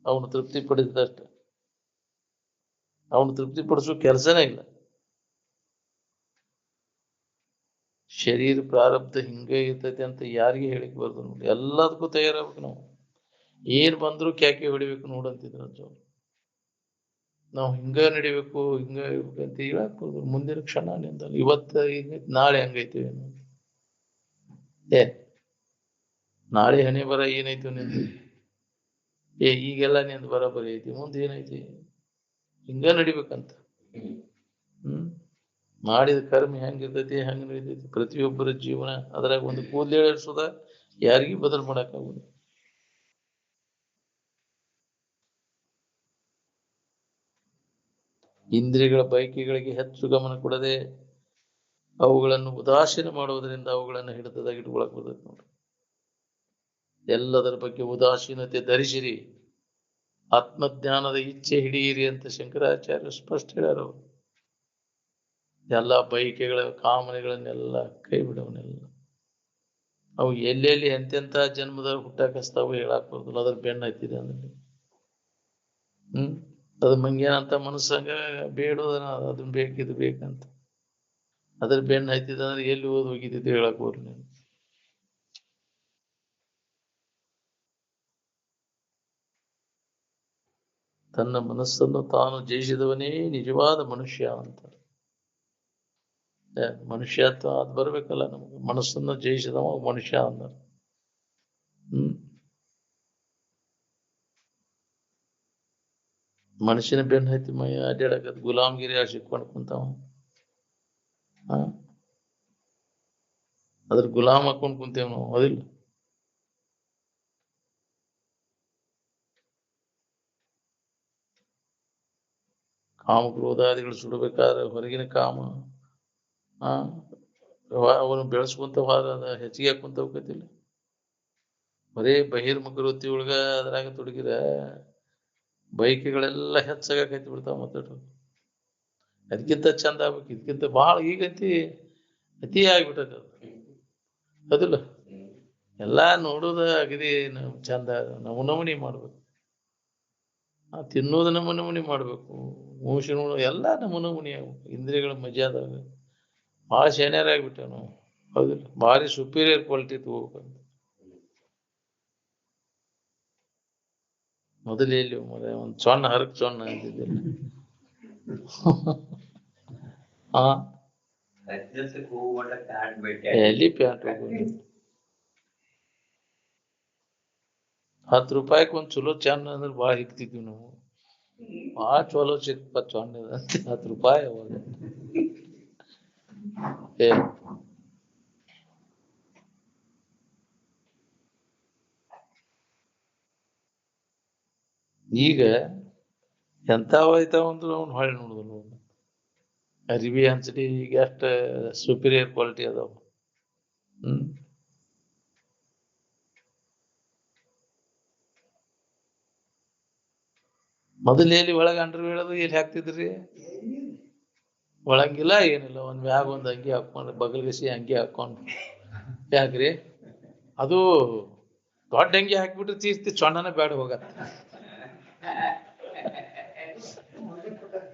ಅವನು ತೃಪ್ತಿ ಪಡಿಸಿದಷ್ಟ ಅವನು ತೃಪ್ತಿ ಪಡಿಸೋ ಕೆಲಸನೇ ಇಲ್ಲ. ಶರೀರ ಪ್ರಾರಬ್ಧ ಹಿಂಗೆ ಇರ್ತೈತಿ ಅಂತ ಯಾರಿಗೆ ಹೇಳಿಕ್ ಬರ್ದು ನೋಡಿ. ಎಲ್ಲದಕ್ಕೂ ತಯಾರಾಗ್ಬೇಕು ನಾವು. ಏನ್ ಬಂದ್ರು ಕ್ಯಾಕೆ ಹೊಡಿಬೇಕು ನೋಡಂತಿದ್ರು ಅವ್ರು. ನಾವು ಹಿಂಗ ನಡಿಬೇಕು, ಹಿಂಗ ಇರ್ಬೇಕಂತ ಹೇಳಕ್ ಬರ್ದು. ಮುಂದಿನ ಕ್ಷಣ ನಿಂದ ಇವತ್ತ ಹಿಂಗೈತಿ, ನಾಳೆ ಹಂಗೈತಿ. ಏನ್ ನಾಳೆ ಹಣೆ ಬರ ಏನೈತಿ ನಿಂದ? ಈಗೆಲ್ಲ ನಿಂದ ಬರೋಬ್ಬರಿ ಐತಿ, ಮುಂದೆ ಏನೈತಿ? ಹಿಂಗ ನಡಿಬೇಕಂತ. ಮಾಡಿದ ಕರ್ಮ ಹೆಂಗಿರ್ತೈತಿ ಹೆಂಗ ನಡಿತೈತಿ. ಪ್ರತಿಯೊಬ್ಬರ ಜೀವನ ಅದ್ರಾಗ ಒಂದು ಕೂದಲೇಳಿಸೋದ ಯಾರಿಗೂ ಬದಲು ಮಾಡಕ್ಕಾಗುದು. ಇಂದ್ರಿಯಗಳ ಬಯಕೆಗಳಿಗೆ ಹೆಚ್ಚು ಗಮನ ಕೊಡದೆ ಅವುಗಳನ್ನು ಉದಾಸೀನ ಮಾಡುವುದರಿಂದ ಅವುಗಳನ್ನು ಹಿಡಿತದಾಗ ಇಟ್ಕೊಳಕ್ ಬರ್ತೈತಿ ನೋಡ್ರಿ. ಎಲ್ಲದರ ಬಗ್ಗೆ ಉದಾಸೀನತೆ ಧರಿಸಿರಿ, ಆತ್ಮಜ್ಞಾನದ ಇಚ್ಛೆ ಹಿಡಿಯಿರಿ ಅಂತ ಶಂಕರಾಚಾರ್ಯರು ಸ್ಪಷ್ಟ ಹೇಳ್ಯಾರ. ಎಲ್ಲ ಬಯಕೆಗಳ ಕಾಮನೆಗಳನ್ನೆಲ್ಲ ಕೈ ಬಿಡವನ್ನೆಲ್ಲ ಅವು ಎಲ್ಲೆಲ್ಲಿ ಎಂತೆಂತ ಜನ್ಮದ ಹುಟ್ಟಾಕಸ್ತಾವು ಹೇಳಾಕ್ ಬರುದಿಲ್ಲ. ಅದ್ರ ಬೆನ್ನ ಹತ್ತಿದೆ ಅಂದ್ರೆ ಅದು ಮಂಗೇನಂತ ಮನಸ್ಸಂಗ ಬೇಡೋದನ ಅದನ್ನ ಬೇಕಿದು ಬೇಕಂತ ಅದ್ರ ಬೆನ್ನ ಹತ್ತಿದ ಅಂದ್ರೆ ಎಲ್ಲಿ ಓದ್ ಹೋಗಿದ್ದು ಹೇಳಕ್ ಬರಲಿಲ್ಲ. ತನ್ನ ಮನಸ್ಸನ್ನು ತಾನು ಜಯಿಸಿದವನೇ ನಿಜವಾದ ಮನುಷ್ಯ ಅಂತ. ಮನುಷ್ಯತ್ವ ಅದು ಬರ್ಬೇಕಲ್ಲ ನಮ್ಗೆ. ಮನಸ್ಸನ್ನು ಜಯಿಸಿದವ ಮನುಷ್ಯ ಅಂದ. ಮನುಷ್ಯನ ಬೆನ್ನ ಹತ್ತಿ ಮೈ ಅಡ್ಡಾಡಕತ್ ಗುಲಾಮ್ಗಿರಿ ಸಿಕ್ಕೊಂಡು ಕುಂತಾವ. ಅದ್ರ ಗುಲಾಮ್ ಹಾಕೊಂಡ್ ಕುಂತೇವ್ ನಾವು, ಅದಿಲ್ಲ. ಕಾಮ ಕ್ರೋಧಾದಿಗಳು ಸುಡಬೇಕಾದ್ರೆ ಹೊರಗಿನ ಕಾಮ ಅವನು ಬೆಳೆಸ್ಕೊಂತ ಹೋದ ಹೆಚ್ಚಿಗೆ ಹಾಕೊಂತ ಹೋಗ್ತಿಲ್ಲ. ಬರೀ ಬಹಿರ್ಮುಖ ವೃತ್ತಿ ಒಳಗ ಅದ್ರಾಗ ತೊಡಗಿರ ಬೈಕೆಗಳೆಲ್ಲ ಹೆಚ್ಚಾಗಕೈತಿ ಬಿಡ್ತಾವ. ಮಾತಾಡ್ರು ಅದಕ್ಕಿಂತ ಚಂದ ಆಗ್ಬೇಕು, ಇದಕ್ಕಿಂತ ಬಹಳ ಈಗಂತಿ ಅತಿ ಆಗ್ಬಿಟ್ಟದ ಅದಿಲ್ಲ. ಎಲ್ಲಾ ನೋಡೋದ ಅಗದಿ ಚಂದ ನಮೂನಿ ಮಾಡ್ಬೇಕು, ತಿನ್ನೋದು ನಮೂನಿ ಮಾಡ್ಬೇಕು, ಮೂಸಿ ನೋಡೋದು ಎಲ್ಲ ನಮೂನಿ ಆಗ್ಬೇಕು. ಇಂದ್ರಿಯಗಳ ಮಜಾದಾಗ ಭಾಳ ಆಗ್ಬಿಟ್ಟೆ ನಾವು, ಹೌದಿಲ್ಲ. ಭಾರಿ ಸುಪೀರಿಯರ್ ಕ್ವಾಲಿಟಿ ತಗೋಬೇಕಂತ. ಮೊದಲು ಎಲ್ಲಿ ಒಂದು ಸಣ್ಣ ಹರಕ್ ಸಣ್ಣ ಅಂತಿದ್ದಿಲ್ಲ. ಎಲ್ಲಿ ಪ್ಯಾಂಟ್ ಹೋಗೋದು? 10 ರೂಪಾಯಿಗೆ ಒಂದ್ ಚಲೋ ಚಂದ ಅಂದ್ರೆ ಭಾಳ ಹಿಕ್ತಿದ್ವಿ ನಾವು. ಭಾಳ ಚಲೋ ಸಿಕ್ಪ ಚಂದ 10 ರೂಪಾಯಿ ಅವಾಗ. ಈಗ ಎಂತಾವ ಐತಾವಂದ್ರು ಅವ್ನು ಹೊಳ್ಳಿ ನೋಡುದಿಲ್ಲ. ಅರಿವಿ ಹಂಚಡಿ ಈಗ ಅಷ್ಟ ಸುಪೀರಿಯರ್ ಕ್ವಾಲಿಟಿ ಅದಾವ. ಮೊದಲು ಎಲ್ಲಿ ಒಳಗ ಅಂಡ್ರ ಹೇಳೋದು ಎಲ್ಲಿ ಹಾಕ್ತಿದ್ರಿ? ಒಳಗಿಲ್ಲ ಏನಿಲ್ಲ, ಒಂದ್ ಮ್ಯಾಗ ಒಂದ್ ಅಂಗಿ ಹಾಕೊಂಡು ಬಗಲ್ಗಸಿ ಅಂಗಿ ಹಾಕೊಂಡು. ಯಾಕ್ರಿ ಅದು ದೊಡ್ಡ ಅಂಗಿ ಹಾಕ್ಬಿಟ್ರೆ ತೀರ್ತಿ ಚೊಣ್ಣನ ಬೇಡ ಹೋಗತ್ತ.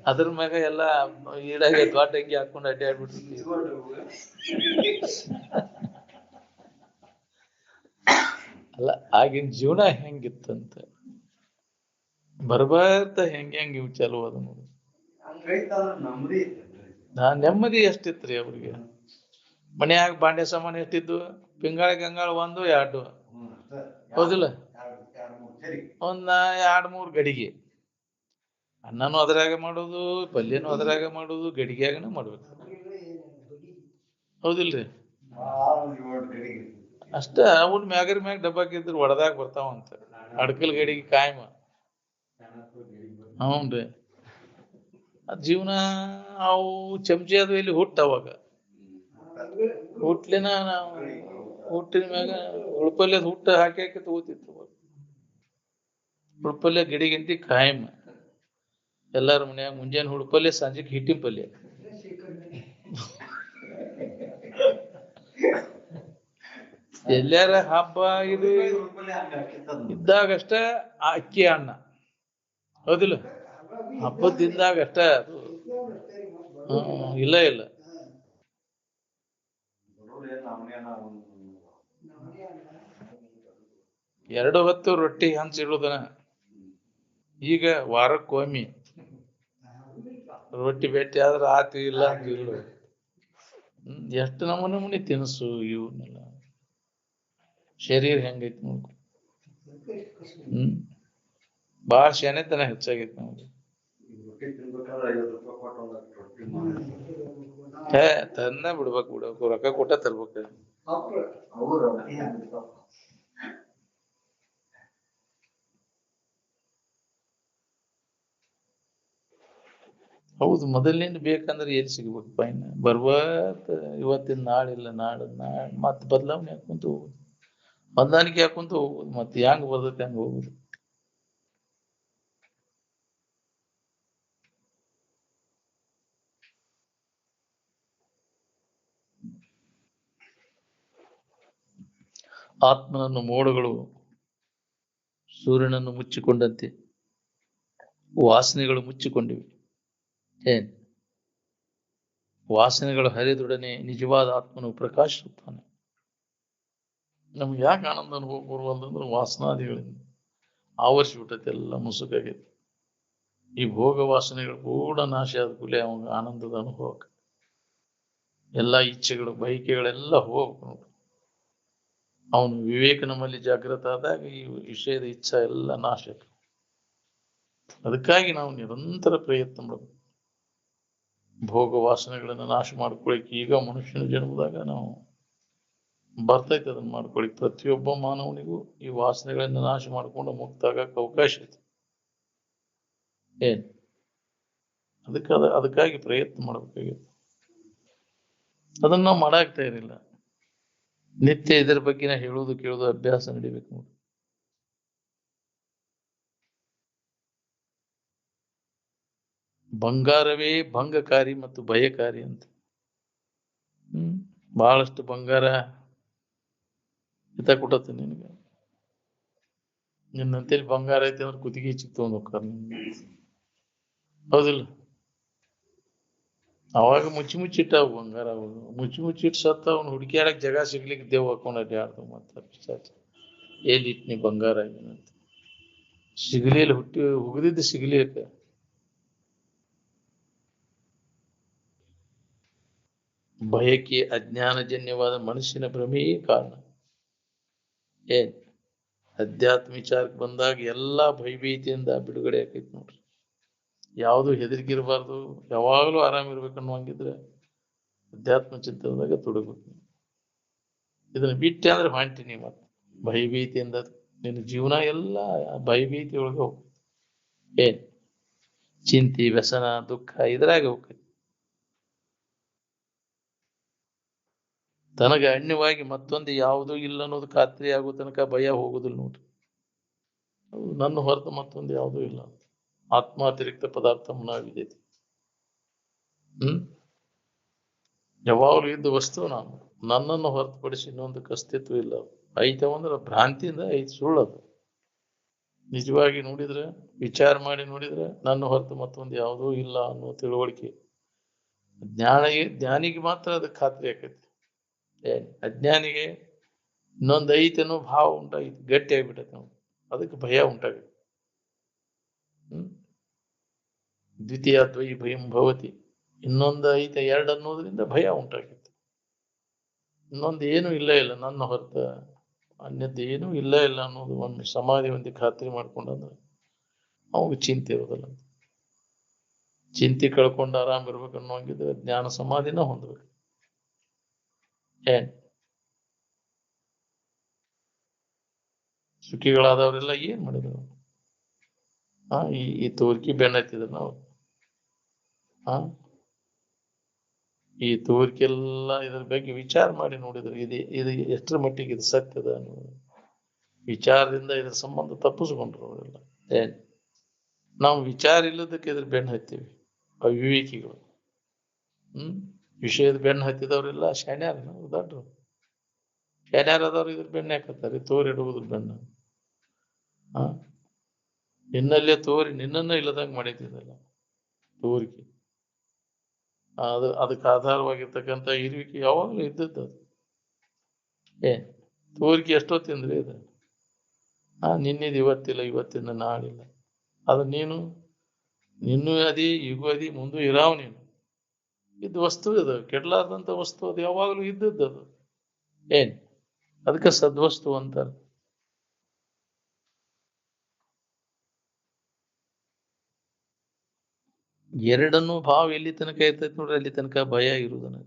ಅದ್ರ ಮ್ಯಾಗ ಎಲ್ಲ ಈಡಾಗೆ ದೊಡ್ಡ ಅಂಗಿ ಹಾಕೊಂಡು ಅಡ್ಡಾಡ್ಬಿಟ್ರಿ. ಅಲ್ಲ, ಆಗಿನ ಜೀವನ ಹೆಂಗಿತ್ತಂತ ಬರ್ಬಾರ್ದ ಹೆಂಗ್ ಇವ್ ಚಲೋ ಅದ ನೋಡಿ. ನೆಮ್ಮದಿ ಎಷ್ಟಿತ್ರಿ ಅವ್ರಿಗೆ. ಮನ್ಯಾಗ ಬಾಂಡೆ ಸಾಮಾನು ಎಷ್ಟಿದ್ದು? ಪಿಂಗಾಳಿ ಗಂಗಾಳ 1 2, ಹೌದಿಲ್ಲ? ಒಂದ್ 2-3 ಗಡಿಗೆ ಅನ್ನನೂ ಅದ್ರಾಗ ಮಾಡೋದು, ಪಲ್ಯನೂ ಅದ್ರಾಗ ಮಾಡೋದು, ಗಡಿಗ್ಯಾಗನ ಮಾಡ್ಬೇಕು, ಹೌದಿಲ್ರಿ? ಅಷ್ಟ ಅವನ್ ಮ್ಯಾಗರ್ ಮ್ಯಾಗ ಡಬ್ಬಾಕಿದ್ರು ಒಡದಾಗ ಬರ್ತಾವಂತ. ಅಡ್ಕಲ್ ಗಡಿಗೆ ಕಾಯಮ. ಹ್ಞೂನ್ರಿ. ಜೀವನ ಅವು ಚಮಚಿ ಅದು ಇಲ್ಲಿ ಹುಟ್ಟವಾಗ ಹುಟ್ಲಿನ ನಾವು ಹುಟ್ಟಿನ ಮ್ಯಾಗ ಉಳ್ಪಲ್ಯದ ಹುಟ್ಟ ಹಾಕಿ ತಗೋತಿತ್ತು. ಹುಡ್ಪಲ್ಯ ಗಿಡಿಗಿಂತಿ ಕಾಯಂ. ಎಲ್ಲಾರ ಮನ್ಯಾಗ ಮುಂಜಾನೆ ಹುಡ್ಪಲ್ಯ, ಸಂಜೆಗೆ ಹಿಟ್ಟಿನ ಪಲ್ಯ. ಎಲ್ಲಾರ ಹಬ್ಬ ಇದು ಇದ್ದಾಗಷ್ಟ ಅಕ್ಕಿ ಅನ್ನ, ಹೌದಿಲ್ಲ? ಹಬ್ಬದಿಂದಾಗ ಅಷ್ಟ ಅದು. ಇಲ್ಲ 2 ಹೊತ್ತು ರೊಟ್ಟಿ ಹಂಚಿಡುದನ. ಈಗ ವಾರಕ್ಕೊಮ್ಮೆ ರೊಟ್ಟಿ ಭೇಟಿ ಆದ್ರ ಆತು, ಇಲ್ಲ ಅಂತ ಇಲ್ಲ. ಎಷ್ಟು ನಮೂನಿ ತಿನಸು ಇವನ್ನೆಲ್ಲ. ಶರೀರ ಹೆಂಗೈತಿ ನೋಡ್ಕೊ. ಭಾಳ ಶಾನೆತನ ಹೆಚ್ಚಾಗೈತಿ ನಮ್ಗೆ. ತನ್ನ ಬಿಡ್ಬೇಕು, ರೊಕ್ಕ ಕೊಟ್ಟ ತರ್ಬೇಕು. ಹೌದು, ಮೊದಲಿನಿಂದ ಬೇಕಂದ್ರೆ ಎಲ್ಲಿ ಸಿಗ್ಬೇಕಪ್ಪ? ಇನ್ನ ಬರ್ಬಾರ್ದ ಇವತ್ತಿನ ನಾಳಿಲ್ಲ, ನಾಳೆ ಮತ್ ಬದಲಾವಣೆ ಹಾಕೊಂತ ಹೋಗುದು. ಹೊಂದಾಣಿಕೆ ಹಾಕೊಂತ ಹೋಗುದು, ಮತ್ತೆ ಹೆಂಗ್ ಬರ್ತೈತೆ ಹಂಗ ಹೋಗುದು. ಆತ್ಮನನ್ನು ಮೋಡಗಳು ಸೂರ್ಯನನ್ನು ಮುಚ್ಚಿಕೊಂಡಂತೆ ವಾಸನೆಗಳು ಮುಚ್ಚಿಕೊಂಡಿವೆ. ಏನ್ ವಾಸನೆಗಳು ಹರಿದೊಡನೆ ನಿಜವಾದ ಆತ್ಮನು ಪ್ರಕಾಶಿಸುತ್ತಾನೆ. ನಮ್ಗೆ ಯಾಕೆ ಆನಂದ ಅನುಭವ ಬರುವಲ್ದಂದ್ರೆ ವಾಸನಾದಿಗಳಿಂದ ಆವರಿಸಿಬಿಟ್ಟೈತೆ, ಎಲ್ಲ ಮುಸುಕಾಗೈತಿ. ಈ ಭೋಗ ವಾಸನೆಗಳು ಕೂಡ ನಾಶ ಆದ ಕೂಡಲೇ ಅವಾಗ ಆನಂದದ ಅನುಭವ. ಎಲ್ಲಾ ಇಚ್ಛೆಗಳು ಬಯಕೆಗಳೆಲ್ಲ ಹೋಗ್ಬೇಕು. ಅವನು ವಿವೇಕ ನಮ್ಮಲ್ಲಿ ಜಾಗೃತ ಆದಾಗ ಈ ವಿಷಯದ ಇಚ್ಛಾ ಎಲ್ಲ ನಾಶ. ಅದಕ್ಕಾಗಿ ನಾವು ನಿರಂತರ ಪ್ರಯತ್ನ ಮಾಡಬೇಕು. ಭೋಗ ವಾಸನೆಗಳನ್ನ ನಾಶ ಮಾಡ್ಕೊಳಿಕ್ ಈಗ ಮನುಷ್ಯನ ಜನ್ಮದಾಗ ನಾವು ಬರ್ತೈತೆ. ಅದನ್ನ ಮಾಡ್ಕೊಳಿಕ್ ಪ್ರತಿಯೊಬ್ಬ ಮಾನವನಿಗೂ ಈ ವಾಸನೆಗಳನ್ನ ನಾಶ ಮಾಡ್ಕೊಂಡು ಮುಕ್ತ ಆಗಕ್ಕೆ ಅವಕಾಶ ಐತಿ. ಏನ್ ಅದಕ್ಕಾಗಿ ಪ್ರಯತ್ನ ಮಾಡ್ಬೇಕಾಗಿತ್ತು. ಅದನ್ನ ನಾವು ಮಾಡಾಕ್ತಾ ಇರಲಿಲ್ಲ. ನಿತ್ಯ ಇದರ ಬಗ್ಗೆ ಹೇಳುವುದು ಕೇಳುವುದು ಅಭ್ಯಾಸ ನಡಿಬೇಕು ನೋಡಿ. ಬಂಗಾರವೇ ಭಂಗಕಾರಿ ಮತ್ತು ಭಯಕಾರಿ ಅಂತ. ಬಹಳಷ್ಟು ಬಂಗಾರ ಹಿತ ಕೊಟ್ಟತ್ತೆ ನಿನಗೆ. ನಿನ್ನಂತೇಳಿ ಬಂಗಾರ ಐತಿ ಅಂದ್ರೆ ಕುತ್ತಿಗೆ ಚಿಕ್ತೊಂದು ಹೋಗ್ತಾರ. ಹೌದಿಲ್ಲ? ಅವಾಗ ಮುಚ್ಚಿಟ್ಟ ಬಂಗಾರ ಅವನು ಮುಚ್ಚಿಟ್ಟು ಸತ್ತ ಅವನು ಹುಡುಕಿಯಾಡಕ್ ಜಾಗ ಸಿಗ್ಲಿಕ್ಕೆ ದೇವ್ ಹಾಕೊಂಡ್ ಅಡ್ಡಾಡ್ದು. ಮತ್ತೆ ಎಲ್ಲಿ ಇಟ್ನಿ ಬಂಗಾರ ಏನಂತ ಸಿಗಲಿಲ್ಲ, ಹುಗಿದಿದ್ದು ಸಿಗ್ಲಿಕ್ಕೆ. ಭಯಕ್ಕೆ ಅಜ್ಞಾನಜನ್ಯವಾದ ಮನಸ್ಸಿನ ಭ್ರಮೆಯೇ ಕಾರಣ. ಏನ್ ಅಧ್ಯಾತ್ಮ ವಿಚಾರಕ್ಕೆ ಬಂದಾಗ ಎಲ್ಲಾ ಭಯಭೀತಿಯಿಂದ ಬಿಡುಗಡೆ ಆಕೈತಿ ನೋಡ್ರಿ. ಯಾವುದು ಹೆದರಿಕೆ ಇರಬಾರ್ದು, ಯಾವಾಗಲೂ ಆರಾಮಿರ್ಬೇಕನ್ನುವಂಗಿದ್ರೆ ಅಧ್ಯಾತ್ಮ ಚಿಂತನದಾಗ ತೊಡಗಬೇಕು. ಇದನ್ನ ಬಿಟ್ಟೆ ಅಂದ್ರೆ ಹೊಂಟಿನಿ ಮತ್ತೆ ಭಯಭೀತಿಯಿಂದ ನಿನ್ನ ಜೀವನ ಎಲ್ಲ ಭಯಭೀತಿ ಒಳಗೆ ಹೋಗ್ತದೆ. ಏನ್ ಚಿಂತೆ ವ್ಯಸನ ದುಃಖ ಇದ್ರಾಗ ಹೋಗ್ತೈತಿ. ತನಗೆ ಅನ್ಯವಾಗಿ ಮತ್ತೊಂದು ಯಾವುದೂ ಇಲ್ಲ ಅನ್ನೋದು ಖಾತ್ರಿ ಆಗೋ ತನಕ ಭಯ ಹೋಗುದಿಲ್ಲ ನೋಡ್ರಿ. ನನ್ನ ಹೊರತು ಮತ್ತೊಂದು ಯಾವುದೂ ಇಲ್ಲ. ಆತ್ಮಾತಿರಿಕ್ತ ಪದಾರ್ಥ ಮನಾವಿದೈತಿ. ಯಾವಾಗಲೂ ಇದ್ದ ವಸ್ತು ನಾನು. ನನ್ನನ್ನು ಹೊರತುಪಡಿಸಿ ಇನ್ನೊಂದಕ್ಕೆ ಅಸ್ತಿತ್ವ ಇಲ್ಲ. ಐತವಂದ್ರೆ ಭ್ರಾಂತಿಯಿಂದ ಐತಿ, ಸುಳ್ಳದು. ನಿಜವಾಗಿ ನೋಡಿದ್ರೆ, ವಿಚಾರ ಮಾಡಿ ನೋಡಿದ್ರೆ ನನ್ನ ಹೊರತು ಮತ್ತೊಂದು ಯಾವುದೂ ಇಲ್ಲ ಅನ್ನೋ ತಿಳುವಳಿಕೆ ಜ್ಞಾನಿಗೆ ಮಾತ್ರ ಅದಕ್ಕೆ ಖಾತ್ರಿ ಆಕೈತಿ. ಅಜ್ಞಾನಿಗೆ ಇನ್ನೊಂದು ಐತೆ ಅನ್ನೋ ಭಾವ ಉಂಟಾಗೈತಿ, ಗಟ್ಟಿ ಆಗ್ಬಿಟ್ಟೈತಿ. ನಾವು ಅದಕ್ಕೆ ಭಯ ಉಂಟಾಗೈತಿ. ದ್ವಿತೀಯ ದ್ವೈ ಭಯಂ ಭವತಿ. ಇನ್ನೊಂದು ಐತೆ ಎರಡು ಅನ್ನೋದ್ರಿಂದ ಭಯ ಉಂಟಾಗೈತಿ. ಇನ್ನೊಂದು ಏನು ಇಲ್ಲ ನನ್ನ ಹೊರತ ಅನ್ಯದ್ದು ಏನೂ ಇಲ್ಲ ಅನ್ನೋದು ಒಂದು ಸಮಾಧಿ ಒಂದು ಖಾತ್ರಿ ಮಾಡ್ಕೊಂಡಂದ್ರೆ ಅವಾಗ ಚಿಂತೆ ಇರೋದಿಲ್ಲ. ಚಿಂತೆ ಕಳ್ಕೊಂಡು ಆರಾಮ್ ಇರ್ಬೇಕು ಅನ್ನೋಂಗಿದ್ರೆ ಜ್ಞಾನ ಸಮಾಧಿನ ಹೊಂದ್ಬೇಕು. ಸುಖಿಗಳಾದವರೆಲ್ಲ ಏನ್ ಮಾಡಿದ್ರು? ಈ ತೋರ್ಕಿ ಬೆನ್ನ ಹತ್ತಿದ್ರು ನಾವು. ಈ ತೋರಿಕೆಲ್ಲ ಇದ್ರ ಬಗ್ಗೆ ವಿಚಾರ ಮಾಡಿ ನೋಡಿದ್ರು ಇದು ಎಷ್ಟರ ಮಟ್ಟಿಗೆ ಇದು ಸತ್ಯದ ಅನ್ನೋದು ವಿಚಾರದಿಂದ ಇದ್ರ ಸಂಬಂಧ ತಪ್ಪಿಸ್ಕೊಂಡ್ರು ಅವರೆಲ್ಲ. ನಾವು ವಿಚಾರ ಇಲ್ಲದಕ್ಕೆ ಇದ್ರ ಬೆನ್ನು ಹತ್ತೀವಿ. ಅವಿವೇಕಿಗಳು. ವಿಷಯದ ಬೆನ್ನು ಹತ್ತಿದವರೆಲ್ಲ ಶಾಣ್ಯಾರ, ದೊಡ್ಡರು ಶಾಣ್ಯಾರದವ್ರು ಇದ್ರ ಬೆನ್ನ ಹಾಕತ್ತಾರೆ. ತೋರಿಡುವುದ್ರ ಬೆನ್ನ. ನಿನ್ನಲ್ಲೇ ತೋರಿ ನಿನ್ನನ್ನ ಇಲ್ಲದಂಗ ಮಾಡಿದ್ದಿದ್ದಲ್ಲ ತೋರಿಕೆ. ಅದಕ್ಕೆ ಆಧಾರವಾಗಿರ್ತಕ್ಕಂಥ ಇರುವಿಕೆ ಯಾವಾಗಲೂ ಇದ್ದದ್ದು. ಅದು ತೋರಿಕೆ ಎಷ್ಟೊತ್ತಿಂದ್ರಿ ಇದು? ನಿನ್ನಿದ್ ಇವತ್ತಿಲ್ಲ, ಇವತ್ತಿಂದ ನಾಳಿಲ್ಲ. ಅದು ನಿನ್ನೂ ಅದಿ, ಈಗೂ ಅದಿ, ಮುಂದೂ ಇರಾವ್ ನೀನು. ಇದು ವಸ್ತು, ಇದು ಕೆಡ್ಲಾರ್ದಂತ ವಸ್ತು. ಅದು ಯಾವಾಗಲೂ ಇದ್ದದ್ದು. ಅದು ಅದಕ್ಕೆ ಸದ್ವಸ್ತು ಅಂತಾರೆ. ಎರಡನ್ನೂ ಭಾವ ಎಲ್ಲಿ ತನಕ ಇರ್ತೈತಿ ನೋಡ್ರಿ, ಅಲ್ಲಿ ತನಕ ಭಯ ಇರುವುದನ್ನ.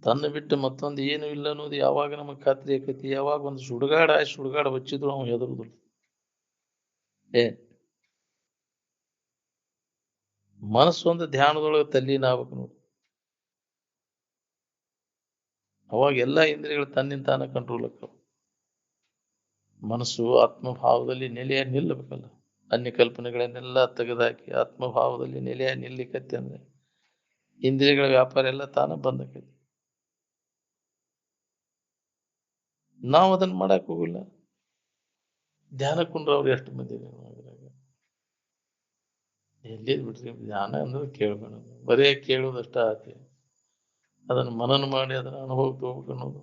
ತನ್ನ ಬಿಟ್ಟು ಮತ್ತೊಂದು ಏನು ಇಲ್ಲ ಅನ್ನೋದು ಯಾವಾಗ ನಮಗ್ ಖಾತ್ರಿ ಆಕೈತಿ, ಯಾವಾಗ ಒಂದು ಸುಡುಗಾಡ ಬಚ್ಚಿದ್ರು ನಾವು ಹೆದರುದಿಲ್ಲ. ಮನಸ್ಸು ಒಂದು ಧ್ಯಾನದೊಳಗೆ ತಲ್ಲೀನ ಆಗ್ಬೇಕು ನೋಡಿ. ಅವಾಗ ಎಲ್ಲ ಇಂದ್ರಿಯಗಳು ತನ್ನಿಂದ ತಾನ ಕಂಟ್ರೋಲ್ ಆಗ್ತಾವ. ಮನಸ್ಸು ಆತ್ಮಭಾವದಲ್ಲಿ ನೆಲೆಯ ನಿಲ್ಲಬೇಕಲ್ಲ. ಅನ್ಯ ಕಲ್ಪನೆಗಳನ್ನೆಲ್ಲ ತೆಗೆದುಹಾಕಿ ಆತ್ಮಭಾವದಲ್ಲಿ ನೆಲೆಯ ನಿಲ್ಲಿಕತ್ತೆ ಅಂದ್ರೆ ಇಂದ್ರಿಯಗಳ ವ್ಯಾಪಾರ ಎಲ್ಲ ತಾನ ಬಂದಕೈತಿ. ನಾವು ಅದನ್ನ ಮಾಡಕ್ ಹೋಗಿಲ್ಲ. ಧ್ಯಾನ ಕುಂಡ್ರವ್ರು ಎಷ್ಟು ಮಂದಿ ಎಲ್ಲಿ ಬಿಟ್ರಿ. ಧ್ಯಾನ ಅಂದ್ರೆ ಕೇಳ್ಬೇಡ, ಬರೇ ಕೇಳುವುದಷ್ಟ ಆತಿ. ಅದನ್ನ ಮನನ ಮಾಡಿ ಅದನ್ನ ಅನುಭವಕ್ಕೆ ಹೋಗ್ಬೇಕು ಅನ್ನೋದು.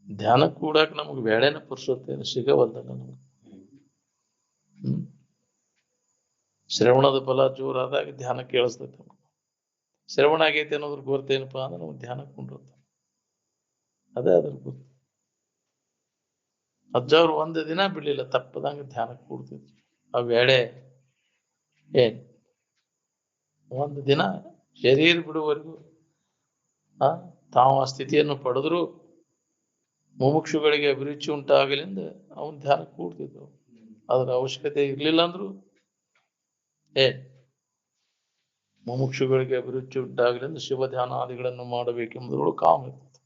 ಧ್ಯಾನ ಕೂಡಾಕ ನಮ್ಗೆ ಬೇಳೆನ ಪುರ್ಸೊತ್ತೇನು ಸಿಗವಲ್ದಲ್ಲ ನಮ್ಗೆ. ಶ್ರವಣದ ಫಲ ಜೋರಾದಾಗ ಧ್ಯಾನ ಕೇಳಿಸ್ತೈತೆ. ಶ್ರವಣ ಆಗೈತೆ ಅನ್ನೋದ್ರ ಗೊತ್ತೇನಪ್ಪಾ ಅಂದ್ರೆ ನಮ್ಗೆ ಧ್ಯಾನ ಕುಂಡಿರುತ್ತೆ. ಅದೇ ಅದ್ರ ಗೊತ್ತು. ಅಜ್ಜವ್ರು ಒಂದು ದಿನ ಬಿಡ್ಲಿಲ್ಲ, ತಪ್ಪದಂಗ ಧ್ಯಾನಕ್ಕೆ ಕೂಡ್ತಿದ್ರು. ಆ ವೇಳೆ ಏನ್ ಒಂದು ದಿನ ಶರೀರ ಬಿಡುವವರೆಗೂ ತಾವು ಆ ಸ್ಥಿತಿಯನ್ನು ಪಡೆದ್ರು ಮುಮುಕ್ಷುಗಳಿಗೆ ಅಭಿರುಚಿ ಉಂಟಾಗಲಿಂದ ಅವನ್ ಧ್ಯಾನಕ್ಕೆ ಕೂಡ್ತಿದ್ರು. ಅದ್ರ ಅವಶ್ಯಕತೆ ಇರ್ಲಿಲ್ಲ ಅಂದ್ರು ಮುಮುಕ್ಷುಗಳಿಗೆ ಅಭಿರುಚಿ ಉಂಟಾಗಲಿಂದ ಶಿವ ಧ್ಯಾನಾದಿಗಳನ್ನು ಮಾಡಬೇಕೆಂಬುದರೊಳಗೆ ಕಾಮ ಇರ್ತದೆ.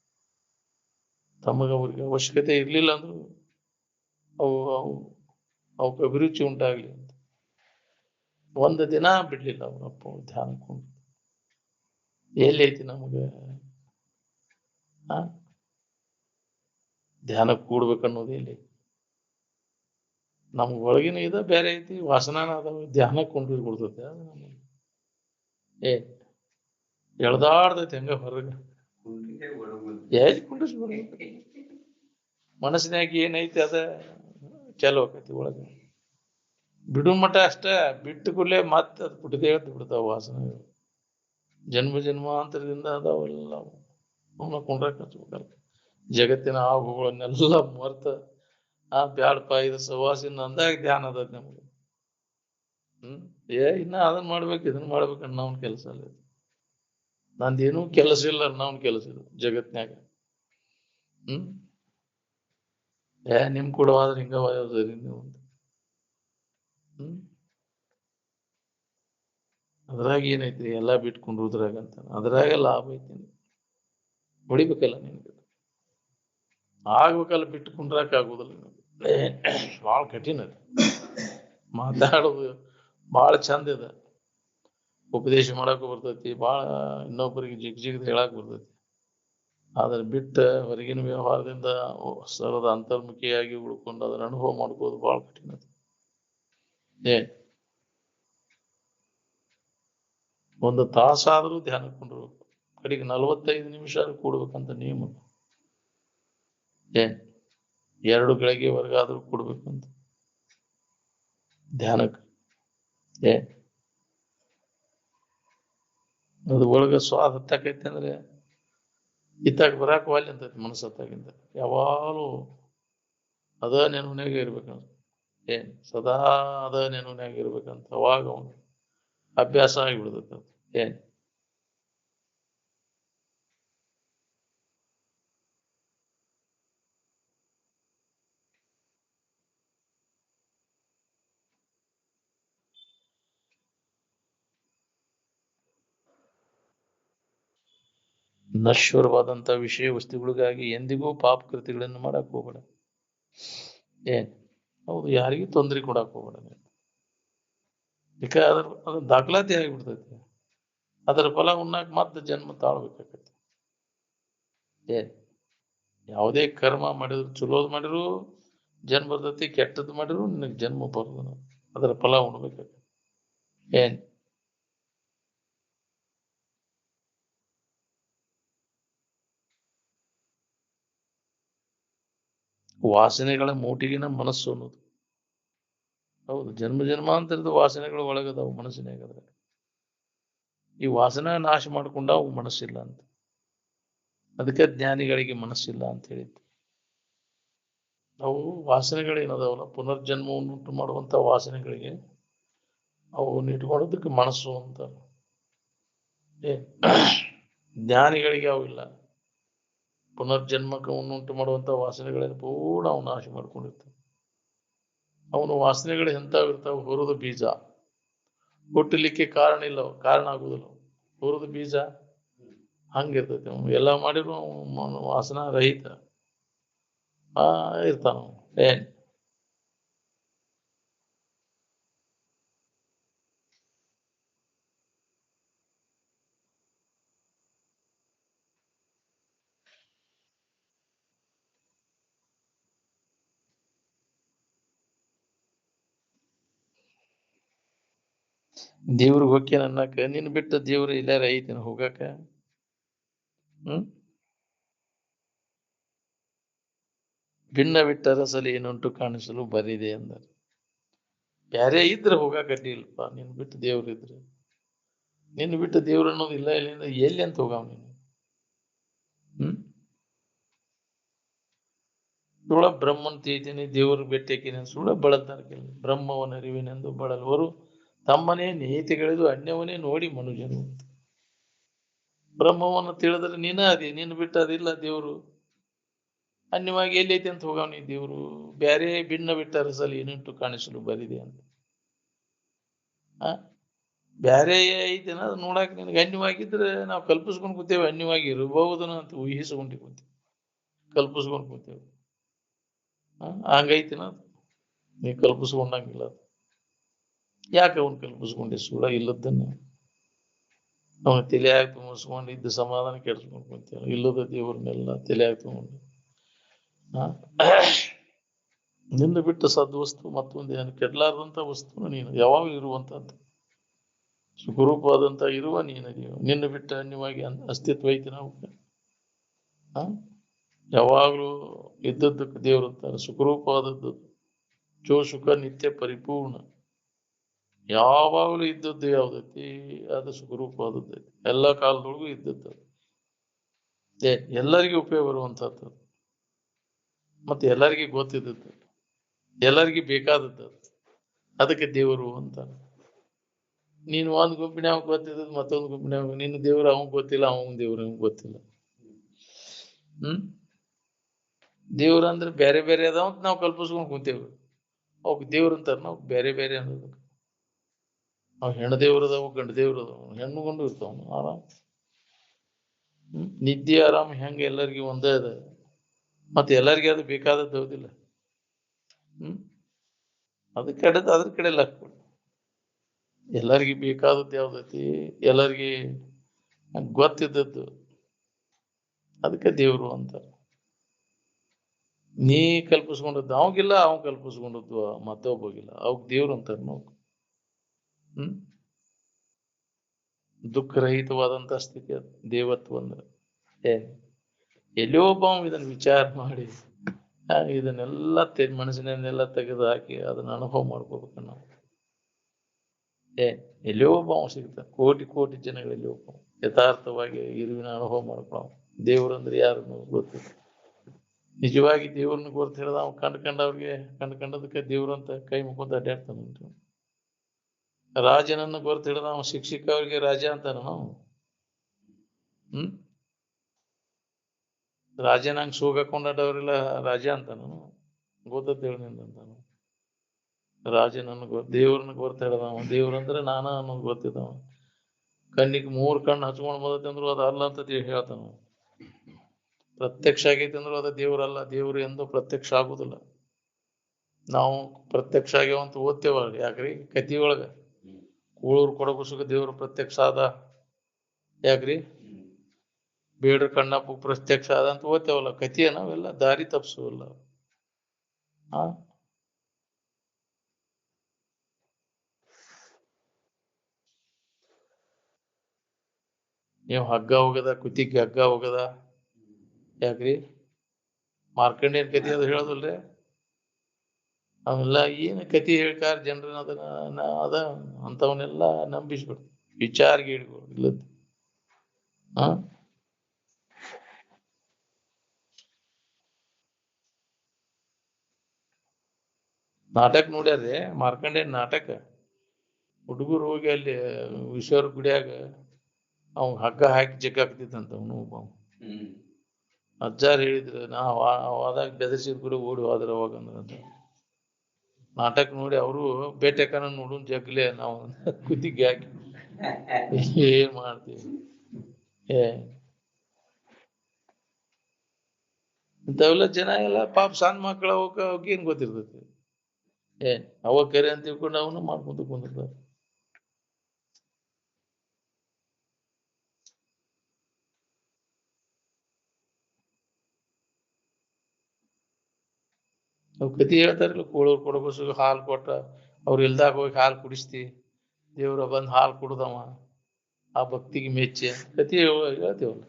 ತಮಗವ್ರಿಗೆ ಅವಶ್ಯಕತೆ ಇರ್ಲಿಲ್ಲ ಅಂದ್ರು ಅವಕ್ಕೆ ಅಭಿರುಚಿ ಉಂಟಾಗ್ಲಿ ಅಂತ ಒಂದು ದಿನ ಬಿಡ್ಲಿಲ್ಲ ಅವರಪ್ಪ ಧ್ಯಾನಕ್ಕೆ. ಎಲ್ಲೈತಿ ನಮಗೆ ಧ್ಯಾನಕ್ಕೆ ಕೂಡ್ಬೇಕನ್ನೋದು ಎಲ್ಲಿ? ನಮ್ಗೆ ಒಳಗಿನ ಇದ ಬೇರೆ ಐತಿ, ವಾಸನಾನ ಅದಾವ. ಧ್ಯಾನಕ್ಕೆ ಕೊಂಡ್ರಿ ಕೊಡ್ತೈತೆ ಎಳ್ದಾಡ್ದೈತಿ ಹೆಂಗ ಹೊರಗ. ಕುಂಡ್ರಿಸ್ಬಿಡ. ಮನಸ್ಸಿನಾಗ ಏನೈತಿ ಅದ ಚಲೋ ಆಕೈತಿ. ಒಳಗ ಬಿಡು ಮಠ ಅಷ್ಟ, ಬಿಟ್ಟು ಕೂಡಲೇ ಮತ್ತೆ ಅದು ಪುಟಿದೇ ಎದ್ದು ಬಿಡ್ತಾವ ವಾಸನೆ. ಜನ್ಮ ಜನ್ಮಾಂತರದಿಂದ ಅದಾವೆಲ್ಲ ಅವನ್ನ ಕುಂಡ್ರಕ್ ಹಚ್ಬೇಕಲ್ಲ. ಜಗತ್ತಿನ ಆಗುಗಳನ್ನೆಲ್ಲ ಮರ್ತ ಬ್ಯಾಡಪ್ಪ ಇದು ಸವಾಸಿನ ಅಂದಾಗ ಧ್ಯಾನ ಅದ ನಮ್ಗೆ. ಇನ್ನ ಅದನ್ನ ಮಾಡ್ಬೇಕು ಇದನ್ನ ಮಾಡ್ಬೇಕನ್ನ ನಾವ್ನ ಕೆಲಸ ಅಲ್ಲ. ನಂದೇನೂ ಕೆಲಸ ಇಲ್ಲ, ನಾವ್ನ ಕೆಲಸ ಇಲ್ಲ ಜಗತ್ನ್ಯಾಗ. ನಿಮ್ ಕೂಡ ಆದ್ರೆ ಹಿಂಗವಾದ್ರಿ ನೀವು. ಅದ್ರಾಗ ಏನೈತ್ರಿ ಎಲ್ಲಾ ಬಿಟ್ಕೊಂಡ್ರುದ್ರಾಗ ಅಂತ. ಅದ್ರಾಗ ಲಾಭ ಐತಿ. ಹೊಡಿಬೇಕಲ್ಲ ನಿನ್ಗೆ, ಆಗ್ಬೇಕಲ್ಲ. ಬಿಟ್ಟುಕೊಂಡ್ರಾಕ ಆಗುದಿಲ್ಲ. ಭಾಳ ಕಠಿಣ ಅದು. ಮಾತಾಡೋದು ಭಾಳ ಚಂದ ಇದೆ, ಉಪದೇಶ ಮಾಡಕ್ ಬರ್ತೈತಿ, ಭಾಳ ಇನ್ನೊಬ್ಬರಿಗೆ ಜಿಗ್ಜಿಗ್ದು ಹೇಳಕ್ ಬರ್ತೈತಿ. ಆದ್ರೆ ಬಿಟ್ಟ ಹೊರಗಿನ ವ್ಯವಹಾರದಿಂದ ಸರದ ಅಂತರ್ಮುಖಿಯಾಗಿ ಉಳ್ಕೊಂಡು ಅದನ್ನ ಅನುಭವ ಮಾಡ್ಕೋದು ಭಾಳ ಕಠಿಣ. ಒಂದು ತಾಸಾದ್ರೂ ಧ್ಯಾನ ಕೊಂಡಿರ್ಬೇಕು. ಕಡೆಗೆ 45 ನಿಮಿಷ ಕೂಡ್ಬೇಕಂತ ನಿಯಮ. 2 ಗಳಿಗೆವರೆಗಾದ್ರೂ ಕೊಡ್ಬೇಕಂತ ಧ್ಯಾನಕ್ಕೆ. ಅದು ಒಳಗ ಸ್ವಾದ ಹತ್ತಾಕೈತಿ ಅಂದ್ರೆ ಇತ್ತಾಗ ಬರಾಕ ವಾಲಿ ಅಂತೈತಿ. ಮನಸ್ಸು ಹತ್ತಾಗಿಂದ ಯಾವಾಗಲೂ ಅದ ನೆನವನ್ಯಾಗ ಇರ್ಬೇಕಂತ. ಸದಾ ಅದ ನೆನವನ್ಯಾಗ ಇರ್ಬೇಕಂತ. ಅವಾಗ ಅವನು ಅಭ್ಯಾಸ ಆಗಿಬಿಡ್ತೈತೆ. ನಶ್ವರವಾದಂತ ವಿಷಯ ವಸ್ತುಗಳಿಗಾಗಿ ಎಂದಿಗೂ ಪಾಪ ಕೃತಿಗಳನ್ನು ಮಾಡಕ್ ಹೋಗ್ಬೇಡ. ಹೌದು, ಯಾರಿಗೂ ತೊಂದರೆ ಕೊಡಕ್ ಹೋಗ್ಬೇಡ. ಅದ್ರ ದಾಖಲಾತಿ ಆಗಿಬಿಡ್ತೈತಿ. ಅದರ ಫಲ ಉಣ್ಣಾಕ ಮತ್ತೆ ಜನ್ಮ ತಾಳ್ಬೇಕಾಗತ್ತೆ. ಯಾವುದೇ ಕರ್ಮ ಮಾಡಿದ್ರು, ಚಲೋದ್ ಮಾಡಿದ್ರು ಜನ್ಮ ಬರ್ತೈತಿ, ಕೆಟ್ಟದ್ ಮಾಡಿದ್ರು ನಿನಗೆ ಜನ್ಮ ಬರೋದು. ಅದರ ಫಲ ಉಣ್ಬೇಕಾಗತ್ತೆ. ವಾಸನೆಗಳ ಮೂಟಿಗಿನ ಮನಸ್ಸು ಅನ್ನೋದು. ಹೌದು, ಜನ್ಮ ಜನ್ಮಾಂತರದ ವಾಸನೆಗಳು ಒಳಗದಾವು ಮನಸ್ಸಿನಾಗದ್ರೆ. ಈ ವಾಸನ ನಾಶ ಮಾಡ್ಕೊಂಡ ಅವು ಮನಸ್ಸಿಲ್ಲ ಅಂತ. ಅದಕ್ಕೆ ಜ್ಞಾನಿಗಳಿಗೆ ಮನಸ್ಸಿಲ್ಲ ಅಂತ ಹೇಳಿದ್ದು. ಅವು ವಾಸನೆಗಳೇನದಾವಲ್ಲ, ಪುನರ್ಜನ್ಮವನ್ನು ಉಂಟು ಮಾಡುವಂತ ವಾಸನೆಗಳಿಗೆ ಅವು ಇಟ್ಕೊಳ್ಳೋದಕ್ಕೆ ಮನಸ್ಸು ಅಂತ. ಜ್ಞಾನಿಗಳಿಗೆ ಅವಿಲ್ಲ. ಪುನರ್ಜನ್ಮಕವನ್ನು ಉಂಟು ಮಾಡುವಂತ ವಾಸನೆಗಳನ್ನು ಪೂರ್ಣ ಅವನು ನಾಶ ಮಾಡ್ಕೊಂಡಿರ್ತಾನೆ. ಅವನು ವಾಸನೆಗಳು ಎಂತಾವಿರ್ತಾವ? ಹೊರದ ಬೀಜ, ಹುಟ್ಟಲಿಕ್ಕೆ ಕಾರಣ ಆಗುವುದಿಲ್ಲ. ಹುರಿದ ಬೀಜ ಹಂಗಿರ್ತೈತಿ. ಎಲ್ಲ ಮಾಡಿದ್ರು ವಾಸನ ರಹಿತ ಇರ್ತಾನ ಏನ್. ದೇವ್ರಿಗೆ ಹೋಗ್ಯ ಅನ್ನಕ ನಿನ್ ಬಿಟ್ಟ ದೇವ್ರ ಎಲ್ಲಾರ ಐತಿನ ಹೋಗಾಕ? ಭಿನ್ನ ಬಿಟ್ಟರ ಸಲ ಏನುಂಟು ಕಾಣಿಸಲು ಬರಿದೆ ಅಂದರು. ಬ್ಯಾರೆ ಇದ್ರೆ ಹೋಗಾಕ ಅಡ್ಡಿ ಇಲ್ಲಪ್ಪ. ನಿನ್ ಬಿಟ್ಟು ದೇವ್ರ ಇದ್ರೆ, ನಿನ್ ಬಿಟ್ಟು ದೇವ್ರ ಅನ್ನೋದು ಇಲ್ಲ. ಇಲ್ಲಿಂದ ಎಲ್ಲಿ ಅಂತ ಹೋಗಾವ ನೀನು? ಸುಳ ಬ್ರಹ್ಮನ್ ತೀತೀನಿ ದೇವ್ರಿಗೆ ಭೇಟಿಯಾಕಿನ ಸುಳ ಬಳಲ್ತಾರ. ಬ್ರಹ್ಮವನ ಅರಿವಿನೆಂದು ಬಳಲ್ವರು ತಮ್ಮನೇ ನೀತಿಗಳಿದು ಅನ್ಯವನೇ ನೋಡಿ ಮನುಜನು. ಬ್ರಹ್ಮವನ್ನು ತಿಳಿದ್ರೆ ನೀನ ಅದಿ, ನಿನ್ ಬಿಟ್ಟು ಅದಿಲ್ಲ ದೇವ್ರು. ಅನ್ಯವಾಗಿ ಎಲ್ಲೈತಿ ಅಂತ ಹೋಗಾವನಿ ದೇವ್ರು. ಬ್ಯಾರೆ ಭಿನ್ನ ಬಿಟ್ಟ ಅರಸಲ್ಲಿ ಏನುಂಟು ಕಾಣಿಸಲು ಬರಿದೆ ಅಂತ. ಬ್ಯಾರೆ ಐತೆನ ಅದು ನೋಡಾಕ ನಿನಗೆ ಅನ್ಯವಾಗಿದ್ರೆ ನಾವು ಕಲ್ಪಿಸ್ಕೊಂಡು ಕೂತೇವೆ. ಅನ್ಯವಾಗಿ ಇರಬಹುದನ ಅಂತ ಊಹಿಸ್ಕೊಂಡು ಕೂತೇವೆ, ಕಲ್ಪಿಸ್ಕೊಂಡು ಕೂತೇವೆ. ಹಂಗೈತಿನ ಅದು? ನೀ ಕಲ್ಪಿಸ್ಕೊಂಡಂಗಿಲ್ಲ ಅದು. ಯಾಕೆ ಅವನ್ ಕಲ್ಪಿಸ್ಕೊಂಡೆ ಸುಳ ಇಲ್ಲದನ್ನ? ಅವನ ತಲೆಯಾಗಿ ತುಂಬಿಸ್ಕೊಂಡು ಇದ್ದ ಸಮಾಧಾನ ಕೆಡ್ಸ್ಕೊಂಡು ಕುಂತೇವೆ. ಇಲ್ಲದ ದೇವ್ರನ್ನೆಲ್ಲ ತಲೆಯಾಗಿ ತಗೊಂಡು ನಿಂದ ಬಿಟ್ಟ ಸದ್ವಸ್ತು ಮತ್ತೊಂದು ಏನು ಕೆಡ್ಲಾರ್ದಂತ ವಸ್ತು ನೀನು ಯಾವಾಗಲೂ ಇರುವಂತದ್ದು. ಸುಖರೂಪವಾದಂತ ಇರುವ ನೀನು. ನಿನ್ನ ಬಿಟ್ಟ ಅನ್ಯವಾಗಿ ಅಸ್ತಿತ್ವ ಐತಿ ನಾವು. ಯಾವಾಗ್ಲೂ ಇದ್ದದ್ದಕ್ಕೆ ದೇವ್ರು ಅಂತಾರೆ ಸುಖರೂಪವಾದದ್ದು. ಚೋ ಸುಖ ನಿತ್ಯ ಪರಿಪೂರ್ಣ. ಯಾವಾಗಲೂ ಇದ್ದದ್ದು ಯಾವ್ದೈತಿ ಅದು ಸುಖರೂಪವಾದದ್ದೈತಿ. ಎಲ್ಲ ಕಾಲದೊಳಗೂ ಇದ್ದದ್ದು. ಎಲ್ಲರಿಗೂ ಉಪಯೋಗ ಬರುವಂತದ್ದು, ಮತ್ತೆ ಎಲ್ಲರಿಗೂ ಗೊತ್ತಿದ್ದದ್ದು, ಎಲ್ಲರಿಗೂ ಬೇಕಾದದ್ದು. ಅದಕ್ಕೆ ದೇವರು ಅಂತ. ನೀನು ಒಂದ್ ಗುಂಪಿನ್ಯಾಗ ಗೊತ್ತಿದ್ದದ್ದು ಮತ್ತೊಂದು ಗುಂಪಿನ್ಯಾಗ ನಿನ್ನ ದೇವ್ರು ಅವಂಗ್ ಗೊತ್ತಿಲ್ಲ, ಅವನ್ ದೇವ್ರು ಅವಂಗ್ ಗೊತ್ತಿಲ್ಲ. ದೇವ್ರ ಅಂದ್ರೆ ಬೇರೆ ಬೇರೆ ಅದಾವ ಅಂತ ನಾವು ಕಲ್ಪಿಸ್ಕೊಂಡು ಕುಂತೇವೆ. ಅವಕ್ ದೇವ್ರ ಅಂತಾರ. ನಾವು ಬೇರೆ ಬೇರೆ ಅನ್ನೋದು. ಅವ್ ಹೆಣ್ಣು ದೇವ್ರ ಅದಾವ, ಗಂಡು ದೇವ್ರ ಅದಾವ. ಹೆಣ್ಣು ಗಂಡು ಇರ್ತಾವ ಆರಾಮ್. ನಿದ್ದೆ ಆರಾಮ್ ಹೆಂಗ ಎಲ್ಲರಿಗೂ ಒಂದೇ ಅದ, ಮತ್ತೆ ಎಲ್ಲರಿಗೂ ಅದು ಬೇಕಾದದ್ದು ಹೌದಿಲ್ಲ. ಅದಕ್ಕೆ ಅದ್ರ ಕಡೆ ಲಕ್. ಎಲ್ಲರಿಗೂ ಬೇಕಾದದ್ದು ಯಾವ್ದೈತಿ, ಎಲ್ಲರಿಗೂ ಗೊತ್ತಿದ್ದದ್ದು, ಅದಕ್ಕೆ ದೇವ್ರು ಅಂತಾರೆ. ನೀ ಕಲ್ಪಿಸ್ಕೊಂಡದ್ದು ಅವಂಗಿಲ್ಲ, ಅವ್ ಕಲ್ಪಿಸ್ಕೊಂಡದ್ದು ಮತ್ತೊಬ್ಬಗಿಲ್ಲ, ಅವಕ್ ದೇವ್ರು ಅಂತಾರ. ನಾವು ದುಃಖರಹಿತವಾದಂತ ಸ್ಥಿತಿ ಅದು ದೇವತ್ವ ಅಂದ್ರೆ. ಎಲ್ಲೋ ಒಬ್ಬ ಇದನ್ನ ವಿಚಾರ ಮಾಡಿ ಇದನ್ನೆಲ್ಲ ಮನಸ್ಸಿನೆಲ್ಲ ತೆಗೆದು ಹಾಕಿ ಅದನ್ನ ಅನುಭವ ಮಾಡ್ಕೋಬೇಕು ನಾವು. ಎಲ್ಲೋ ಒಬ್ಬ ಸಿಗ್ತಾನೆ. ಕೋಟಿ ಕೋಟಿ ಜನಗಳಲ್ಲಿ ಒಬ್ಬ ಯಥಾರ್ಥವಾಗಿ ಇರುವಿನ ಅನುಭವ ಮಾಡ್ಕೊಳ್ಳೋ. ದೇವ್ರಂದ್ರೆ ಯಾರನ್ನು ಗೊತ್ತಿಲ್ಲ. ನಿಜವಾಗಿ ದೇವ್ರನ್ನ ಗೊತ್ತ ಹೇಳಿದ ಅವ್ ಕಂಡ್ಕಂಡವ್ರಿಗೆ ಕಂಡ್ಕಂಡದಕ್ಕೆ ದೇವ್ರು ಅಂತ ಕೈ ಮುಖಂತ ಅಡ್ಡಾಡ್ತಾನ. ರಾಜನನ್ನು ಗೊತ್ತ ಹಿಡಿದ ಅವ ಶಿಕ್ಷಕ ಅವ್ರಿಗೆ ರಾಜ ಅಂತಾನ. ರಾಜನಂಗ್ ಸೂಗ್ ಹಾಕೊಂಡವ್ರೆಲ್ಲ ರಾಜ ಅಂತಾನ. ಗೊತ್ತ ಹೇಳಿದಂತಾನ. ರಾಜನನ್ನು ದೇವ್ರನ್ನ ಗೊತ್ತ ಹಿಡ್ದವ. ದೇವ್ರಂದ್ರೆ ನಾನ ಅನ್ನೋದು ಗೊತ್ತಿದ್ದವ. ಕಣ್ಣಿಗೆ 3 ಕಣ್ಣು ಹಚ್ಕೊಂಡ್ ಬಂದೈತಿ ಅಂದ್ರು ಅದು ಅಲ್ಲ ಅಂತ ಹೇಳ್ತಾನ. ಪ್ರತ್ಯಕ್ಷ ಆಗೈತಿ ಅಂದ್ರು ಅದು ದೇವ್ರಲ್ಲ. ದೇವ್ರು ಎಂದು ಪ್ರತ್ಯಕ್ಷ ಆಗುದಿಲ್ಲ. ನಾವು ಪ್ರತ್ಯಕ್ಷ ಆಗ್ಯಾವಂತ ಓದ್ತೇವ. ಯಾಕ್ರಿ ಕತಿ ಒಳಗ ಕೂಳೂರು ಕೊಡಗುಸುಗ ದೇವ್ರ ಪ್ರತ್ಯಕ್ಷ ಆದ. ಯಾಕ್ರಿ ಬೇಡ್ರ ಕಣ್ಣಪ್ಪ ಪ್ರತ್ಯಕ್ಷ ಆದ ಅಂತ ಓದ್ತೇವಲ್ಲ. ಕತಿಯ ನಾವೆಲ್ಲ ದಾರಿ ತಪ್ಪಿಸುವಲ್ಲ. ನೀವು ಹಗ್ಗ ಹೋಗದ, ಕುತ್ತಿಗೆ ಹಗ್ಗ ಹೋಗದ. ಯಾಕ್ರಿ ಮಾರ್ಕಂಡೇಯನ್ ಕತಿ ಅದು ಹೇಳೋದಲ್ರಿ. ಅವೆಲ್ಲ ಏನು ಕತಿ ಹೇಳ್ಕಾರ ಜನರನ್ನ ಅದನ್ನ ಅದ ಅಂತವನ್ನೆಲ್ಲ ನಂಬಿಸ್ಬಿಡ್ತು. ವಿಚಾರಗೆ ಹಿಡ್ಕೊಂಡು ಇಲ್ಲದ. ನಾಟಕ ನೋಡ್ಯಾರ್ರಿ ಮಾರ್ಕಂಡೇಯನ್ ನಾಟಕ. ಹುಡುಗರು ಹೋಗಿ ಅಲ್ಲಿ ವಿಶ್ವರ ಗುಡಿಯಾಗ ಅವ್ ಹಗ್ಗ ಹಾಕಿ ಜಗ್ಗ ಹಾಕ್ತಿತ್ತಂತ. ಅವನು ಅಜ್ಜಾರ್ ಹೇಳಿದ್ರು. ಆದಾಗ ಬೆದರ್ಸಿದ್ ಕೂಡ ಓಡಿ ಹೋದ್ರ ಅವಾಗಂದ್ರ. ನಾಟಕ ನೋಡಿ ಅವರು ಬೇಟೆಕನ ನೋಡು ಜಗ್ಲೆ ನಾವು ಕುತ್ತಿಗೆ ಹಾಕಿ ಏನ್ ಮಾಡ್ತೀವಿ? ಇಂಥವೆಲ್ಲ ಜನ ಎಲ್ಲ ಪಾಪ ಸಣ್ಣ ಮಕ್ಕಳ ಅವಕ್ಕೆ ಏನ್ ಗೊತ್ತಿರ್ತೈತಿ? ಅವ ಕರೆ ಅಂತ ತಿಳ್ಕೊಂಡು ಅವನು ಮಾಡ್ಕೊಂತ ಕುಂದಿರ್ತಾರ. ಅವ್ ಕತಿ ಹೇಳ್ತಾರಲ್ಲ, ಕೋಳೂರ್ ಕೊಡಬಸು ಹಾಲು ಕೊಟ್ಟ ಅವ್ರು ಇಲ್ದಾಗ ಹೋಗಿ ಹಾಲು ಕುಡಿಸ್ತಿ, ದೇವ್ರ ಬಂದ್ ಹಾಲು ಕುಡ್ದವ ಆ ಭಕ್ತಿಗೆ ಮೆಚ್ಚಿ ಕತಿ ಹೇಳ್ತೇವಲ್ಲ.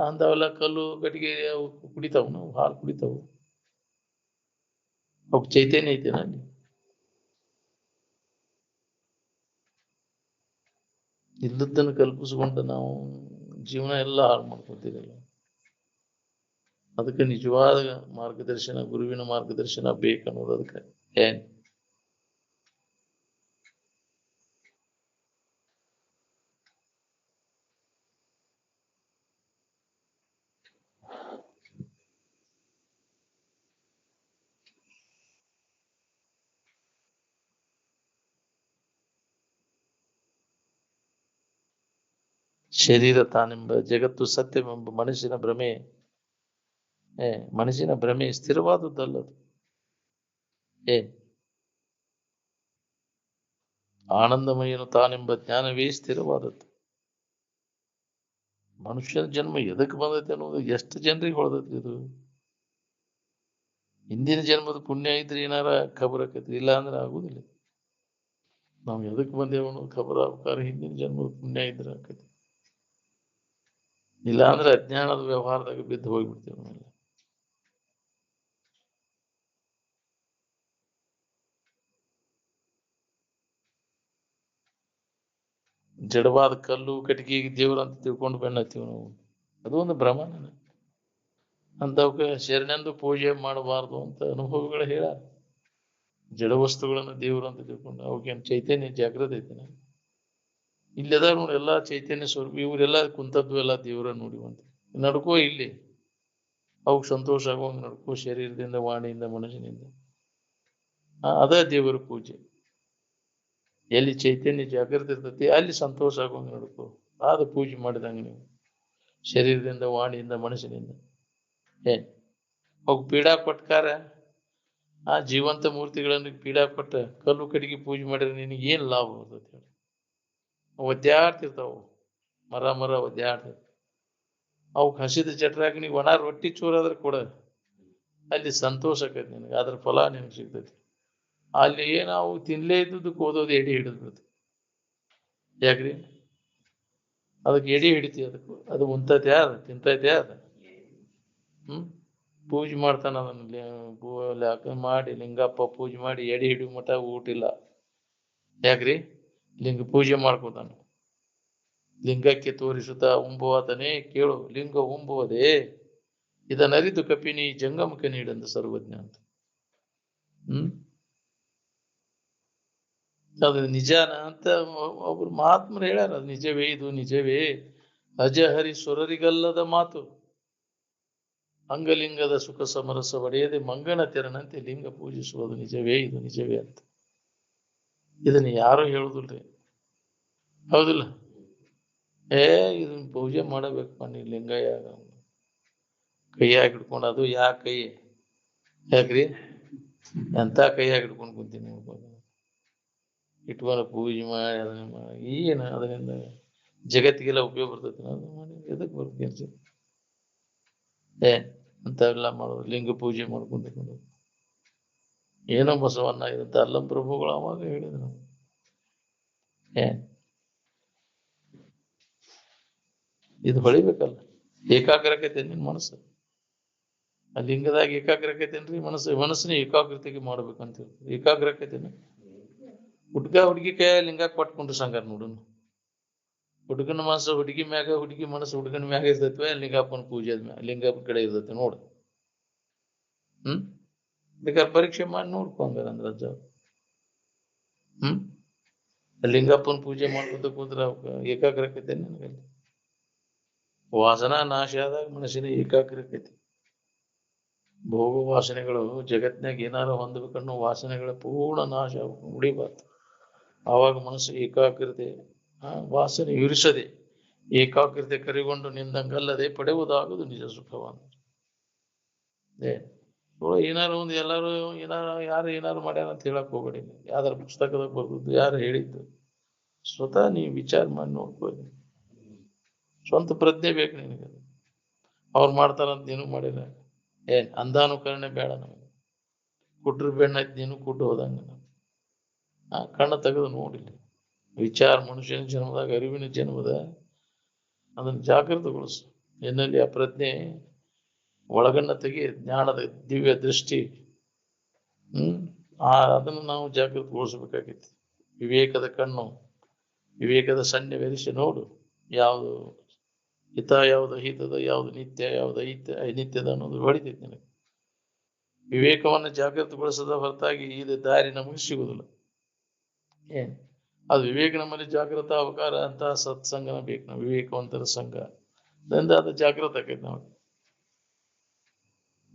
ಅಂಥವೆಲ್ಲ ಕಲ್ಲು ಗಟ್ಟಿಗೆ ಅವು ಕುಡಿತಾವ, ನಾವು ಹಾಲು ಕುಡಿತಾವು. ಅವ್ ಚೈತನ್ಯ ಐತೆನ ಅಲ್ಲಿ? ಇಲ್ಲದನ್ನು ಕಲ್ಪಿಸ್ಕೊಂಡು ನಾವು ಜೀವನ ಎಲ್ಲ ಹಾಳು ಮಾಡ್ಕೊತೀರಲ್ಲ. ಅದಕ್ಕೆ ನಿಜವಾದ ಮಾರ್ಗದರ್ಶನ, ಗುರುವಿನ ಮಾರ್ಗದರ್ಶನ ಬೇಕನ್ನೋದು. ಅದಕ್ಕೆ ಏನ್ ಶರೀರ ತಾನೆಂಬ ಜಗತ್ತು ಸತ್ಯವೆಂಬ ಮನಸ್ಸಿನ ಭ್ರಮೆ, ಮನಸ್ಸಿನ ಭ್ರಮೆ ಸ್ಥಿರವಾದದ್ದಲ್ಲದು. ಆನಂದಮಯನು ತಾನೆಂಬ ಜ್ಞಾನವೇ ಸ್ಥಿರವಾದದ್ದು. ಮನುಷ್ಯನ ಜನ್ಮ ಎದಕ್ಕೆ ಬಂದೈತೆ ಅನ್ನೋದು ಎಷ್ಟು ಜನರಿಗೆ ಹೊಡೆದೈತಿ. ಇದು ಹಿಂದಿನ ಜನ್ಮದ ಪುಣ್ಯ ಇದ್ರೆ ಏನಾರ ಖಬರ್ ಆಕೈತಿ, ಇಲ್ಲ ಅಂದ್ರೆ ಆಗುದಿಲ್ಲ. ನಾವು ಎದಕ್ ಬಂದೇವ ಅನ್ನೋದು ಖಬರ್ ಆಗ್ಬೇಕಾದ್ರೆ ಹಿಂದಿನ ಜನ್ಮದ ಪುಣ್ಯ ಇದ್ರೆ ಆಕೈತಿ. ಇಲ್ಲ ಅಂದ್ರೆ ಅಜ್ಞಾನದ ವ್ಯವಹಾರದಾಗ ಬಿದ್ದು ಹೋಗ್ಬಿಡ್ತೇವೆ ನಾವೆಲ್ಲ. ಜಡವಾದ ಕಲ್ಲು ಕಟ್ಟಿಗೆ ದೇವ್ರ ಅಂತ ತಿಳ್ಕೊಂಡು ಬೆನ್ನತ್ತೀವಿ ನಾವು. ಅದು ಒಂದು ಭ್ರಮಣ. ಅಂತವಕ್ಕೆ ಶರಣೆಂದು ಪೂಜೆ ಮಾಡಬಾರ್ದು ಅಂತ ಅನುಭವಿಗಳು ಹೇಳ. ಜಡ ವಸ್ತುಗಳನ್ನ ದೇವ್ರು ಅಂತ ತಿಳ್ಕೊಂಡು ಅವಕ್ಕೇನು ಚೈತನ್ಯ ಜಾಗೃತ ಐತೆನ? ಇಲ್ಲದ ನೋಡಿ ಎಲ್ಲಾ ಚೈತನ್ಯ ಸ್ವರೂಪ. ಇವರೆಲ್ಲ ಕುಂತದ್ದು ಎಲ್ಲ ದೇವ್ರ ನೋಡಿವಂತ ನಡ್ಕೋ. ಇಲ್ಲಿ ಅವಕ್ ಸಂತೋಷ ಆಗುವಂಗ ನಡ್ಕೋ, ಶರೀರದಿಂದ, ವಾಣಿಯಿಂದ, ಮನಸ್ಸಿನಿಂದ. ಅದ ದೇವರ ಪೂಜೆ. ಎಲ್ಲಿ ಚೈತನ್ಯ ಜಾಗೃತಿ ಇರ್ತೈತಿ ಅಲ್ಲಿ ಸಂತೋಷ ಆಗುವಂಗ ನಡ್ಕೋ, ಅದು ಪೂಜೆ ಮಾಡಿದಂಗ ನೀವು. ಶರೀರದಿಂದ, ವಾಣಿಯಿಂದ, ಮನಸ್ಸಿನಿಂದ. ಅವ್ ಪೀಡಾ ಕೊಟ್ಕಾರ, ಆ ಜೀವಂತ ಮೂರ್ತಿಗಳನ್ನು ಪೀಡಾ ಕೊಟ್ಟ ಕಲ್ಲು ಕಡಿಗೆ ಪೂಜೆ ಮಾಡಿದ್ರೆ ನಿನಗೆ ಏನ್ ಲಾಭ ಬರ್ತೈತಿ ಹೇಳಿ? ಒದ್ಯಾಡ್ತಿರ್ತಾವ, ಮರ ಒದ್ಯಾಡ್ತಿರ್ತಾವ. ಅವಕ್ ಹಸಿದ ಚಟ್ರಾಗ ನೀವು ಒಣ ರೊಟ್ಟಿ ಚೂರಾದ್ರೆ ಕೂಡ ಅಲ್ಲಿ ಸಂತೋಷ ಆಕೈತಿ ನಿನಗೆ, ಅದ್ರ ಫಲ ನಿನಗೆ ಸಿಗ್ತೈತಿ. ಅಲ್ಲಿ ನಾವು ತಿನ್ಲೇ ಇದ್ದದಕ್ಕೆ ಓದೋದು ಎಡಿ ಹಿಡಿದು ಬಿಡ್ತೈತಿ. ಯಾಕ್ರಿ? ಅದಕ್ಕೆ ಎಡಿ ಹಿಡಿತಿ, ಅದಕ್ಕೂ ಅದು ಉಂತೈತೆ ಅದ ತಿಂತೈತೆ ಅದ. ಪೂಜೆ ಮಾಡ್ತಾನ ಅದನ್ನ ಮಾಡಿ ಲಿಂಗಪ್ಪ ಪೂಜೆ ಮಾಡಿ ಎಡಿ ಹಿಡಿಯೋ ಮಠ ಊಟಿಲ್ಲ. ಯಾಕ್ರಿ? ಲಿಂಗ ಪೂಜೆ ಮಾಡ್ಕೋತಾನ. ಲಿಂಗಕ್ಕೆ ತೋರಿಸುತ್ತಾ ಉಂಬುವಾತನೇ ಕೇಳು ಲಿಂಗ ಉಂಬುವುದೇ, ಇದನ್ನರಿತು ಕಪಿನಿ ಜಂಗಮಕ್ಕೆ ನೀಡಂದ ಸರ್ವಜ್ಞ ಅಂತ. ಅದು ನಿಜಾನ ಅಂತ ಒಬ್ರು ಮಹಾತ್ಮರು ಹೇಳ್ಯಾರ. ಅದು ನಿಜವೇ, ಇದು ನಿಜವೇ, ಅಜಹರಿ ಸುರರಿಗಲ್ಲದ ಮಾತು, ಅಂಗಲಿಂಗದ ಸುಖ ಸಮರಸ ಒಡೆಯದೆ ಮಂಗನ ತೆರನಂತೆ ಲಿಂಗ ಪೂಜಿಸುವುದು ನಿಜವೇ, ಇದು ನಿಜವೇ ಅಂತ. ಇದನ್ನ ಯಾರು ಹೇಳುದಿಲ್ರಿ, ಹೌದಿಲ್ಲ? ಇದನ್ನ ಪೂಜೆ ಮಾಡಬೇಕಪ್ಪ ನೀ ಲಿಂಗಯ್ಯ ಕೈಯಾಗಿ ಹಿಡ್ಕೊಂಡು. ಅದು ಯಾ ಕೈ? ಯಾಕ್ರಿ? ಎಂತ ಕೈಯಾಗಿ ಹಿಡ್ಕೊಂಡು ಕುಂತೀನಿ ಇಟ್ಕೊಂಡು ಪೂಜೆ ಮಾಡಿ ಅದನ್ನ ಮಾಡಿ ಏನು ಅದರಿಂದ ಜಗತ್ತಿಗೆಲ್ಲ ಉಪಯೋಗ ಬರ್ತೈತಿ? ಅದು ಮಾಡಿ ಎದಕ್ ಬರ್ತೈತಿ? ಅಂತೆಲ್ಲ ಮಾಡೋದು, ಲಿಂಗ ಪೂಜೆ ಮಾಡ್ಕೊಂಡು ಏನೋ ಬಸವಣ್ಣ ಇದಂತ ಅಲ್ಲಂ ಪ್ರಭುಗಳು ಅವಾಗ ಹೇಳಿದ್ರು. ಇದು ಹೊಳಿಬೇಕಲ್ಲ, ಏಕಾಗ್ರಕತೆ ನಿನ್ ಮನಸ್ಸು. ಆ ಲಿಂಗದಾಗ ಏಕಾಗ್ರಕತೆನ್ರಿ ಮನಸ್ಸಿನ ಏಕಾಗ್ರತೆಗೆ ಮಾಡ್ಬೇಕಂತ ಹೇಳ್ತಾರೆ. ಏಕಾಗ್ರಕತೆನ ಹುಡುಗಿ ಕೈ ಲಿಂಗ ಕೊಟ್ಕೊಂಡ್ರು ಸಂಗಾರ ನೋಡುನು. ಹುಡುಗನ ಮನಸ್ಸು ಹುಡುಗಿ ಮ್ಯಾಗ, ಹುಡುಗಿ ಮನಸ್ಸು ಹುಡುಗನ ಮ್ಯಾಗ ಇರ್ತೈತಿ. ಲಿಂಗಪ್ಪನ ಪೂಜೆ ಲಿಂಗಪ್ಪನ ಕಡೆ ಇರ್ತೈತಿ ನೋಡು. ಬೇಕಾದ್ರೆ ಪರೀಕ್ಷೆ ಮಾಡಿ ನೋಡ್ಕೊ ಹಂಗಾರ ಅಂದ್ರಜ್ಜ. ಲಿಂಗಪ್ಪನ ಪೂಜೆ ಮಾಡ್ಕೊತ ಕೂತ್ರ ಏಕಾಗ್ರಕತೆ ನನಗಲ್ಲಿ. ವಾಸನಾ ನಾಶ ಆದಾಗ ಮನಸ್ಸಿನ ಏಕಾಗ್ರಕತೆ. ಭೋಗ ವಾಸನೆಗಳು ಜಗತ್ನಾಗ ಏನಾರು ಹೊಂದಬೇಕನ್ನೋ ವಾಸನೆಗಳ ಪೂರ್ಣ ನಾಶ ಉಳಿಬಾರ್ದು. ಆವಾಗ ಮನಸ್ಸು ಏಕಾಗ್ರತೆ ವಾಸನೆ ಇರಿಸದೆ ಏಕಾಗ್ರತೆ ಕರಿಗೊಂಡು ನಿಂದಂಗಲ್ಲದೆ ಪಡೆಯುವುದಾಗುವುದು ನಿಜ ಸುಖವಂತ. ಏನಾರು ಒಂದು ಎಲ್ಲಾರು ಯಾರು ಏನಾರು ಮಾಡ್ಯಾರ ಅಂತ ಹೇಳಕ್ ಹೋಗ್ಬೇಡಿ. ಯಾವ್ದಾರ ಪುಸ್ತಕದಾಗ ಬರ್ದದ್ದು ಯಾರು ಹೇಳಿದ್ದು ಸ್ವತಃ ನೀವು ವಿಚಾರ ಮಾಡಿ ನೋಡ್ಬೋದು. ಸ್ವಂತ ಪ್ರಜ್ಞೆ ಬೇಕು ನಿನಗೆ. ಅವ್ರು ಮಾಡ್ತಾರಂತ ನೀನು ಮಾಡಿಲ್ಲ. ಅಂಧಾನುಕರಣೆ ಬೇಡ ನಮಗೆ. ಕುಟ್ರ ಬೆಣ್ಣೈತ್ ನೀನು ಕುಟ್ಟು ಹೋದಂಗ. ಕಣ್ಣ ತೆಗೆದು ನೋಡಿಲ್ಲ. ವಿಚಾರ ಮನುಷ್ಯನ ಜನ್ಮದಾಗ ಅರಿವಿನ ಜನ್ಮದ ಅದನ್ನು ಜಾಗೃತಗೊಳಿಸು. ಎನ್ನಲ್ಲಿ ಆ ಪ್ರಜ್ಞೆ ಒಳಗಣ್ಣ ತೆಗಿ, ಜ್ಞಾನದ ದಿವ್ಯ ದೃಷ್ಟಿ. ಅದನ್ನು ನಾವು ಜಾಗೃತಗೊಳಿಸಬೇಕಾಗಿತ್ತು. ವಿವೇಕದ ಕಣ್ಣು, ವಿವೇಕದ ಸಣ್ಣ ಬೆರೆಸಿ ನೋಡು. ಯಾವುದು ಹಿತ, ಯಾವುದು ಅಹಿತದ, ಯಾವುದು ನಿತ್ಯ, ಯಾವುದು ಅನಿತ್ಯದ ಅನ್ನೋದು ಹೊಡಿತೈತಿ ನಿನಗೆ. ವಿವೇಕವನ್ನು ಜಾಗೃತಗೊಳಿಸದ ಹೊರತಾಗಿ ಇದು ದಾರಿ ನಮಗೆ ಸಿಗುದಿಲ್ಲ. ಅದು ವಿವೇಕ ನಮ್ಮಲ್ಲಿ ಜಾಗೃತ ಅವಕಾರ ಅಂತ ಸತ್ಸಂಗನ ಬೇಕು. ನಾವು ವಿವೇಕವಂತರ ಸಂಘ ಅದು ಜಾಗೃತ ಆಕೈತಿ. ನಾವು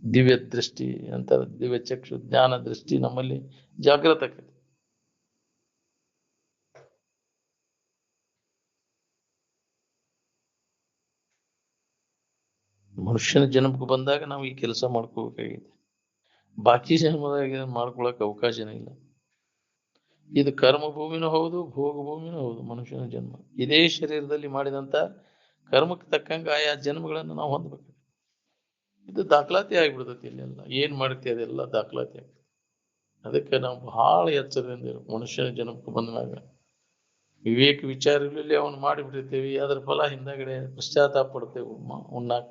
ದಿವ್ಯ ದೃಷ್ಟಿ ಅಂತಾರ, ದಿವ್ಯ ಚಕ್ಷು ಜ್ಞಾನ ದೃಷ್ಟಿ ನಮ್ಮಲ್ಲಿ ಜಾಗೃತ ಆಕೈತಿ. ಮನುಷ್ಯನ ಜನ್ಮಕ್ಕೆ ಬಂದಾಗ ನಾವು ಈ ಕೆಲಸ ಮಾಡ್ಕೋಬೇಕಾಗಿದೆ. ಬಾಕಿ ಜನ್ಮದಾಗ ಮಾಡ್ಕೊಳಕ್ ಅವಕಾಶನೇ ಇಲ್ಲ. ಇದು ಕರ್ಮ ಭೂಮಿನೂ ಹೌದು, ಭೋಗ ಭೂಮಿನೂ ಹೌದು. ಮನುಷ್ಯನ ಜನ್ಮ ಇದೇ ಶರೀರದಲ್ಲಿ ಮಾಡಿದಂತ ಕರ್ಮಕ್ಕೆ ತಕ್ಕಂಗ ಆಯಾ ಜನ್ಮಗಳನ್ನು ನಾವು ಹೊಂದಬೇಕು. ಇದು ದಾಖಲಾತಿ ಆಗ್ಬಿಡ್ತೈತಿ. ಇಲ್ಲೆಲ್ಲ ಏನ್ ಮಾಡ್ತೀವಿ ಅದೆಲ್ಲ ದಾಖಲಾತಿ ಆಗ್ತದೆ. ಅದಕ್ಕೆ ನಾವು ಬಹಳ ಎಚ್ಚರದಿಂದ ಮನುಷ್ಯನ ಜನ್ಮಕ್ಕೆ ಬಂದಾಗ ವಿವೇಕ ವಿಚಾರಗಳಲ್ಲಿ ಅವನು ಮಾಡಿಬಿಟ್ಟಿರ್ತೇವಿ. ಅದ್ರ ಫಲ ಹಿಂದಗಡೆ ಪಶ್ಚಾತ್ತಾಪ ಪಡ್ತೇವೆ. ಉಣ್ಣಾಕ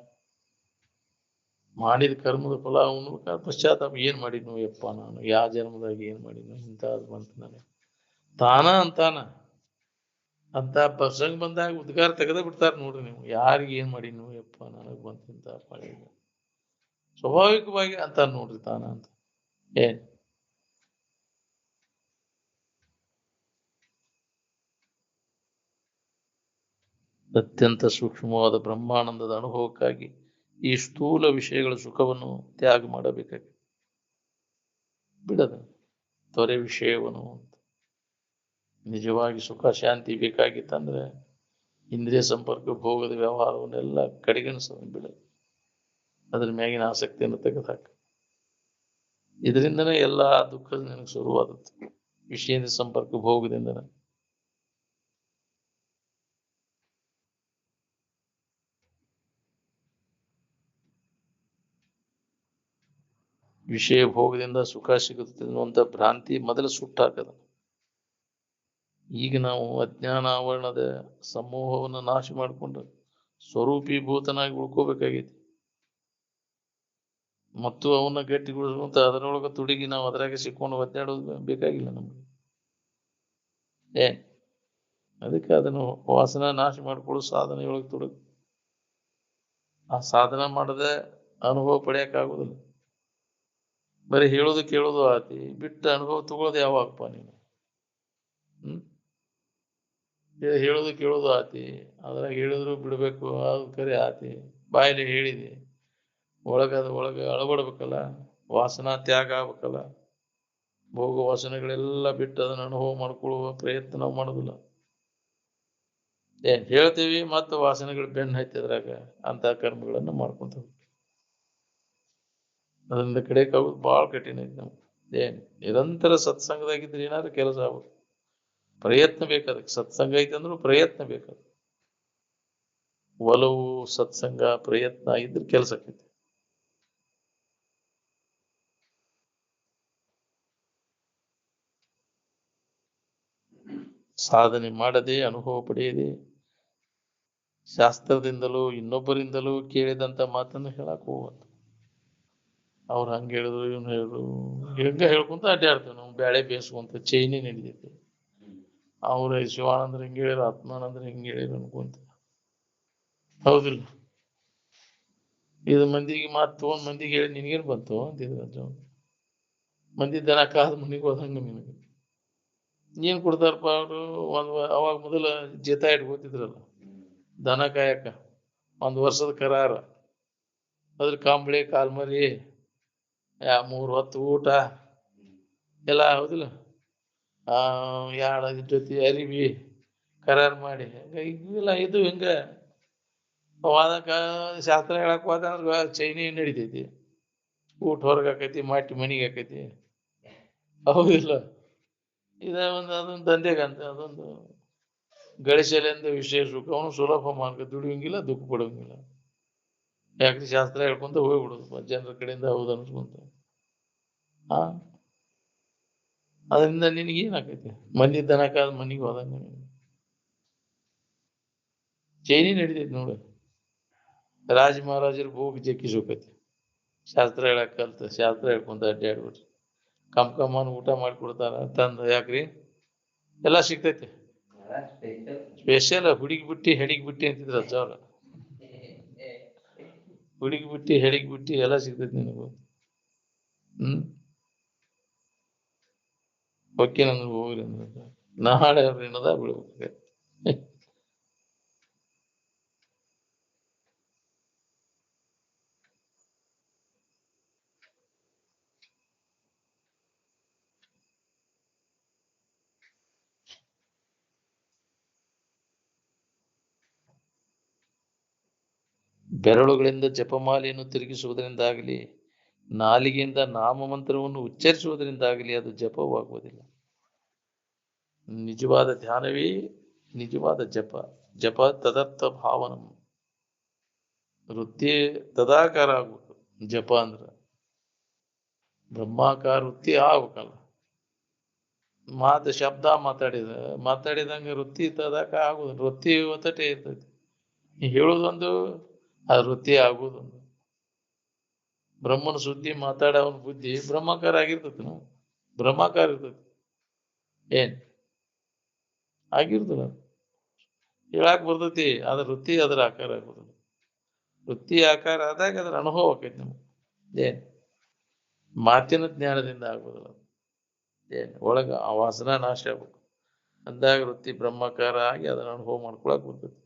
ಮಾಡಿದ ಕರ್ಮದ ಫಲ ಉಣ್ಬೇಕಾದ್ರೆ ಪಶ್ಚಾತ್ತಾಪ. ಏನ್ ಮಾಡಿದ್ನು ಯಪ್ಪ, ನಾನು ಯಾವ ಜನ್ಮದಾಗ ಏನ್ ಮಾಡಿದ್ನು, ಇಂಥದ್ದು ಬಂತು ನನಗೆ ತಾನ ಅಂತಾನ ಅಂತ ಪ್ರಸಂಗ ಬಂದಾಗ ಉದ್ಗಾರ ತೆಗೆದ ಬಿಡ್ತಾರ ನೋಡ್ರಿ. ನೀವು ಯಾರಿಗೆ ಏನ್ ಮಾಡಿದ್ನು ಯಪ್ಪ ನನಗ್ ಬಂತಿಂತ ಪಾಳಿ, ಸ್ವಾಭಾವಿಕವಾಗಿ ಅಂತ ನೋಡ್ರಿ ತಾನ ಅಂತ. ಅತ್ಯಂತ ಸೂಕ್ಷ್ಮವಾದ ಬ್ರಹ್ಮಾನಂದದ ಅನುಭವಕ್ಕಾಗಿ ಈ ಸ್ಥೂಲ ವಿಷಯಗಳ ಸುಖವನ್ನು ತ್ಯಾಗ ಮಾಡಬೇಕಾಗಿ ಬಿಡದ ತೊರೆ ವಿಷಯವನ್ನು. ನಿಜವಾಗಿ ಸುಖ ಶಾಂತಿ ಬೇಕಾಗಿತ್ತಂದ್ರೆ ಇಂದ್ರಿಯ ಸಂಪರ್ಕ ಭೋಗದ ವ್ಯವಹಾರವನ್ನೆಲ್ಲ ಕಡೆಗಣಿಸೋದು ಬಿಡದು. ಅದ್ರ ಮ್ಯಾಗಿನ ಆಸಕ್ತಿಯನ್ನು ತೆಗೆದುಹಾಕ. ಇದರಿಂದನೇ ಎಲ್ಲಾ ದುಃಖದ ನನಗೆ ಶುರುವಾದದ್ದು. ವಿಷಯದ ಸಂಪರ್ಕ ಭೋಗದಿಂದನೇ. ವಿಷಯ ಭೋಗದಿಂದ ಸುಖ ಸಿಗುತ್ತೆ ಅನ್ನುವಂಥ ಭ್ರಾಂತಿ ಮೊದಲು ಸುಟ್ಟಾಕದ. ಈಗ ನಾವು ಅಜ್ಞಾನ ಆವರಣದ ಸಮೂಹವನ್ನು ನಾಶ ಮಾಡಿಕೊಂಡು ಸ್ವರೂಪೀಭೂತನಾಗಿ ಉಳ್ಕೋಬೇಕಾಗೈತಿ. ಮತ್ತು ಅವನ್ನ ಗಟ್ಟಿಗೊಳಿಸುವಂತ ಅದರೊಳಗೆ ತುಡುಗಿ ನಾವು ಅದ್ರಾಗೆ ಸಿಕ್ಕೊಂಡು ಒದ್ದಾಡೋದು ಬೇಕಾಗಿಲ್ಲ ನಮ್ಗೆ. ಅದಕ್ಕೆ ಅದನ್ನು ವಾಸನ ನಾಶ ಮಾಡ್ಕೊಳ್ಳೋ ಸಾಧನೆಯೊಳಗೆ ತೊಡಗು. ಆ ಸಾಧನ ಮಾಡದೆ ಅನುಭವ ಪಡೆಯಕ್ಕಾಗೋದಿಲ್ಲ. ಬರೀ ಹೇಳೋದು ಕೇಳೋದು ಆತಿ, ಬಿಟ್ಟು ಅನುಭವ ತಗೊಳ್ಳೋದು ಯಾವಾಗಪ್ಪ ನೀನು? ಹೇಳೋದು ಕೇಳೋದು ಆತಿ, ಅದ್ರಾಗ ಹೇಳಿದ್ರು ಬಿಡ್ಬೇಕು, ಅದು ಕರೆ ಆತಿ. ಬಾಯಲ್ಲಿ ಹೇಳಿದೆ, ಒಳಗೆ ಅಳಬಡ್ಬೇಕಲ್ಲ, ವಾಸನಾ ತ್ಯಾಗ ಆಗ್ಬೇಕಲ್ಲ. ಭೋಗ ವಾಸನೆಗಳೆಲ್ಲ ಬಿಟ್ಟು ಅದನ್ನ ಅನುಭವ ಮಾಡ್ಕೊಳ್ಳುವ ಪ್ರಯತ್ನ ನಾವು ಮಾಡೋದಿಲ್ಲ. ಹೇಳ್ತೀವಿ ಮತ್ತು ವಾಸನೆಗಳು ಬೆನ್ನು ಹತ್ತಿದ್ರಾಗ ಅಂತ ಕರ್ಮಗಳನ್ನ ಮಾಡ್ಕೊಂತ ಹೋಗ್ತೀವಿ. ಅದರಿಂದ ಕಡೆಕಾಗೋದು ಬಹಳ ಕಠಿಣ ಐತಿ ನಮ್ಗೆ. ನಿರಂತರ ಸತ್ಸಂಗದಾಗಿದ್ರೆ ಏನಾದ್ರು ಕೆಲಸ ಆಗ್ಬೇಕು. ಪ್ರಯತ್ನ ಬೇಕಾದಕ್ಕೆ. ಸತ್ಸಂಗ ಐತಿ ಅಂದ್ರೂ ಪ್ರಯತ್ನ ಬೇಕಾದ. ಒಲವು ಸತ್ಸಂಗ ಪ್ರಯತ್ನ ಇದ್ರೆ ಕೆಲಸ ಆಕೈತಿ. ಸಾಧನೆ ಮಾಡದೆ ಅನುಭವ ಪಡೆಯದೆ ಶಾಸ್ತ್ರದಿಂದಲೂ ಇನ್ನೊಬ್ಬರಿಂದಲೂ ಕೇಳಿದಂತ ಮಾತನ್ನು ಹೇಳಕ್ ಹೋಗ್ಬಾರ್ದು. ಅವ್ರು ಹಂಗ ಹೇಳಿದ್ರು, ಇವ್ನು ಹೇಳಿದ್ರು, ಹೆಂಗ ಹೇಳ್ಕೊಂತ ಅಡ್ಡಾಡ್ತೇವೆ ನಾವು. ಬ್ಯಾಳೆ ಬೇಯಿಸ್ಕೊಂತ ಚೈನಿ ನಡೀತೈತಿ. ಅವ್ರ ಶಿವಾನಂದ್ರ ಹಿಂಗ ಹೇಳಿರ, ಆತ್ಮಾನಂದ್ರ ಹಿಂಗ ಹೇಳಿರ ಅನ್ಕೊಂತ. ಹೌದಿಲ್ಲ? ಇದು ಮಂದಿಗೆ ಮಾತು ತಗೊಂಡ್ ಮಂದಿಗೆ ಹೇಳಿ ನಿನಗೇನ್ ಬಂತು ಅಂತಿದ್ರು. ಮಂದಿ ದನ ಕಾದ ಮನಿಗೆ ಹೋದಂಗ ನಿನಗೆ ಏನ್ ಕೊಡ್ತಾರಪ್ಪ ಅವರು? ಅವಾಗ ಮೊದಲ ಜೀತ ಇಟ್ಕೋತಿದ್ರಲ್ಲ ದನ ಕಾಯಕ, 1 ವರ್ಷದ ಕರಾರ. ಅದ್ರ ಕಾಂಬಳಿ ಕಾಲ್ಮರಿ 3 ಹೊತ್ತು ಊಟ ಎಲ್ಲ. ಹೌದಿಲ್ಲ? 2 ಜೊತೆ ಅರಿವಿ, ಕರಾರ್ ಮಾಡಿ ಇಲ್ಲ ಇದು ಹಿಂಗ ವಾದಕ್ಕ ಶಾಸ್ತ್ರ ಹೇಳಕ್ ಹೋದ ಅಂದ್ರ ಚೈನಿ ನಡಿತೈತಿ, ಊಟ ಹೊರಗೆ ಆಕೈತಿ, ಮಾಟಿ ಮನಿಗೆ ಆಕೈತಿ. ಹೌದಿಲ್ಲ? ಇದ ಒಂದು ಅದೊಂದು ದಂಧೆಗಂತ ಅದೊಂದು ಗಳಿಸಲೆಂದ ವಿಶೇಷ ಸುಖ. ಅವನು ಸುಲಭ ಮಾರ್ಗ, ದುಡಿಯಂಗಿಲ್ಲ, ದುಃಖ ಪಡೋಂಗಿಲ್ಲ. ಯಾಕ್ರಿ ಶಾಸ್ತ್ರ ಹೇಳ್ಕೊಂತ ಹೋಗ್ಬಿಡುದು ಜನರ ಕಡೆಯಿಂದ ಹೌದು ಅನ್ಸ್ಕೊಂತ. ಆ ಅದರಿಂದ ನಿನಗೆ ಏನಾಕೈತಿ? ಮಂದಿ ದನಕ ಮನಿಗೆ ಹೋದಂಗ ಚೈನಿ ನಡಿತೈತಿ ನೋಡು. ರಾಜ ಮಹಾರಾಜರು ಹೋಗಿ ಜಕ್ಕಿಸೋಕೈತಿ ಶಾಸ್ತ್ರ ಹೇಳಕ್ ಕಲ್ತ, ಶಾಸ್ತ್ರ ಹೇಳ್ಕೊಂತ ಅಡ್ಡಾಡ್ಬಿಟ್ರಿ. ಕಮ್ಮನ್ ಊಟ ಮಾಡಿಕೊಡ್ತಾರ ತಂದ. ಯಾಕ್ರಿ ಎಲ್ಲಾ ಸಿಗ್ತೈತಿ. ಸ್ಪೆಷಲ್ ಹುಡುಗಿ ಬಿಟ್ಟಿ ಹೆಡಿಗೆ ಬಿಟ್ಟಿ ಅಂತಿದ್ರ ಅಜ್ಜವ್ರ. ಹುಡುಗಿ ಬಿಟ್ಟಿ ಹೆಡಿಗೆ ಬಿಟ್ಟಿ ಎಲ್ಲಾ ಸಿಗ್ತೈತಿ ನಿನಗೂ. ಓಕೆ ನಂದ್ರೆ ಹೋಗ್ರಿ ಅಂದ್ರೆ ನಾಳೆ ಅವ್ರ ಏನದ ಬಿಡ್ಬೇಕು. ಬೆರಳುಗಳಿಂದ ಜಪಮಾಲೆಯನ್ನು ತಿರುಗಿಸುವುದರಿಂದಾಗಲಿ ನಾಲಿಗೆಯಿಂದ ನಾಮಮಂತ್ರವನ್ನು ಉಚ್ಚರಿಸುವುದರಿಂದಾಗಲಿ ಅದು ಜಪವಾಗುವುದಿಲ್ಲ. ನಿಜವಾದ ಧ್ಯಾನವೇ ನಿಜವಾದ ಜಪ. ಜಪ ತದರ್ಥ ಭಾವನಂ, ವೃತ್ತಿ ತದಾಕಾರ ಆಗ್ಬೇಕು. ಜಪ ಅಂದ್ರ ಬ್ರಹ್ಮಾಕಾರ ವೃತ್ತಿ ಆಗ್ಬೇಕಲ್ಲ. ಶಬ್ದ ಮಾತಾಡಿದಂಗ ವೃತ್ತಿ ತದಾಕ ಆಗುದು. ವೃತ್ತಿ ಒತ್ತಟೆ ಇರ್ತೈತಿ. ಹೇಳುದೊಂದು, ಆ ವೃತ್ತಿ ಆಗುದೊಂದು. ಬ್ರಹ್ಮನ ಸುದ್ದಿ ಮಾತಾಡವನ ಬುದ್ಧಿ ಬ್ರಹ್ಮಾಕಾರ ಆಗಿರ್ತೈತಿ. ನಾವು ಬ್ರಹ್ಮಾಕಾರ ಇರ್ತೈತಿ. ಏನ್ ಆಗಿರ್ತದ ಹೇಳಾಕ್ ಬರ್ತೈತಿ. ಅದ್ರ ವೃತ್ತಿ ಅದ್ರ ಆಕಾರ ಆಗುದಿಲ್ಲ. ವೃತ್ತಿ ಆಕಾರ ಆದಾಗ ಅದ್ರ ಅನುಭವ ಆಕೈತಿ ನಮ್ಗೆ. ಏನ್ ಮಾತಿನ ಜ್ಞಾನದಿಂದ ಆಗುದಿಲ್ಲ. ಏನ್ ಒಳಗ ಆ ವಾಸನಾ ನಾಶ ಆಗ್ಬೇಕು ಅಂದಾಗ ವೃತ್ತಿ ಬ್ರಹ್ಮಾಕಾರ ಆಗಿ ಅದನ್ನ ಅನುಭವ ಮಾಡ್ಕೊಳಕ್ ಬರ್ತೈತಿ.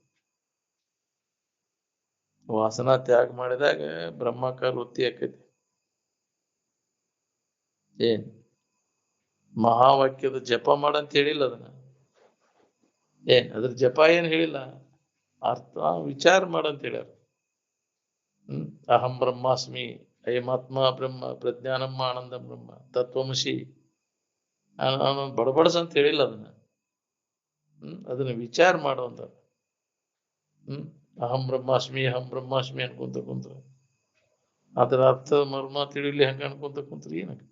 ವಾಸನಾ ತ್ಯಾಗ ಮಾಡಿದಾಗ ಬ್ರಹ್ಮಾಕಾರ ವೃತ್ತಿ ಆಕೈತಿ. ಏನ್ ಮಹಾವಾಕ್ಯದ ಜಪ ಮಾಡಂತ ಹೇಳಿಲ್ಲ ಅದನ್ನ. ಅದ್ರ ಜಪ ಏನ್ ಹೇಳಿಲ್ಲ, ಅರ್ಥ ವಿಚಾರ ಮಾಡಂತ ಹೇಳ್ಯಾರ. ಅಹಂ ಬ್ರಹ್ಮಾಸ್ಮಿ, ಅಯಮಾತ್ಮ ಬ್ರಹ್ಮ, ಪ್ರಜ್ಞಾನಂ ಆನಂದ ಬ್ರಹ್ಮ, ತತ್ವಮಸಿ ಬಡಬಡಸ್ ಅಂತ ಹೇಳಿಲ್ಲ ಅದನ್ನ. ಅದನ್ನ ವಿಚಾರ ಮಾಡುವಂತ. ಅಹಂ ಬ್ರಹ್ಮಾಸ್ಮಿ ಅನ್ಕೊಂತ ಕುಂತ್ರ ಅದರ ಅರ್ಥ ಮರ್ಮ ತಿಳಿಲಿ ಹಂಗ ಅನ್ಕೊಂತ ಕುಂತ್ರಿ ಏನಕ್ಕೆ?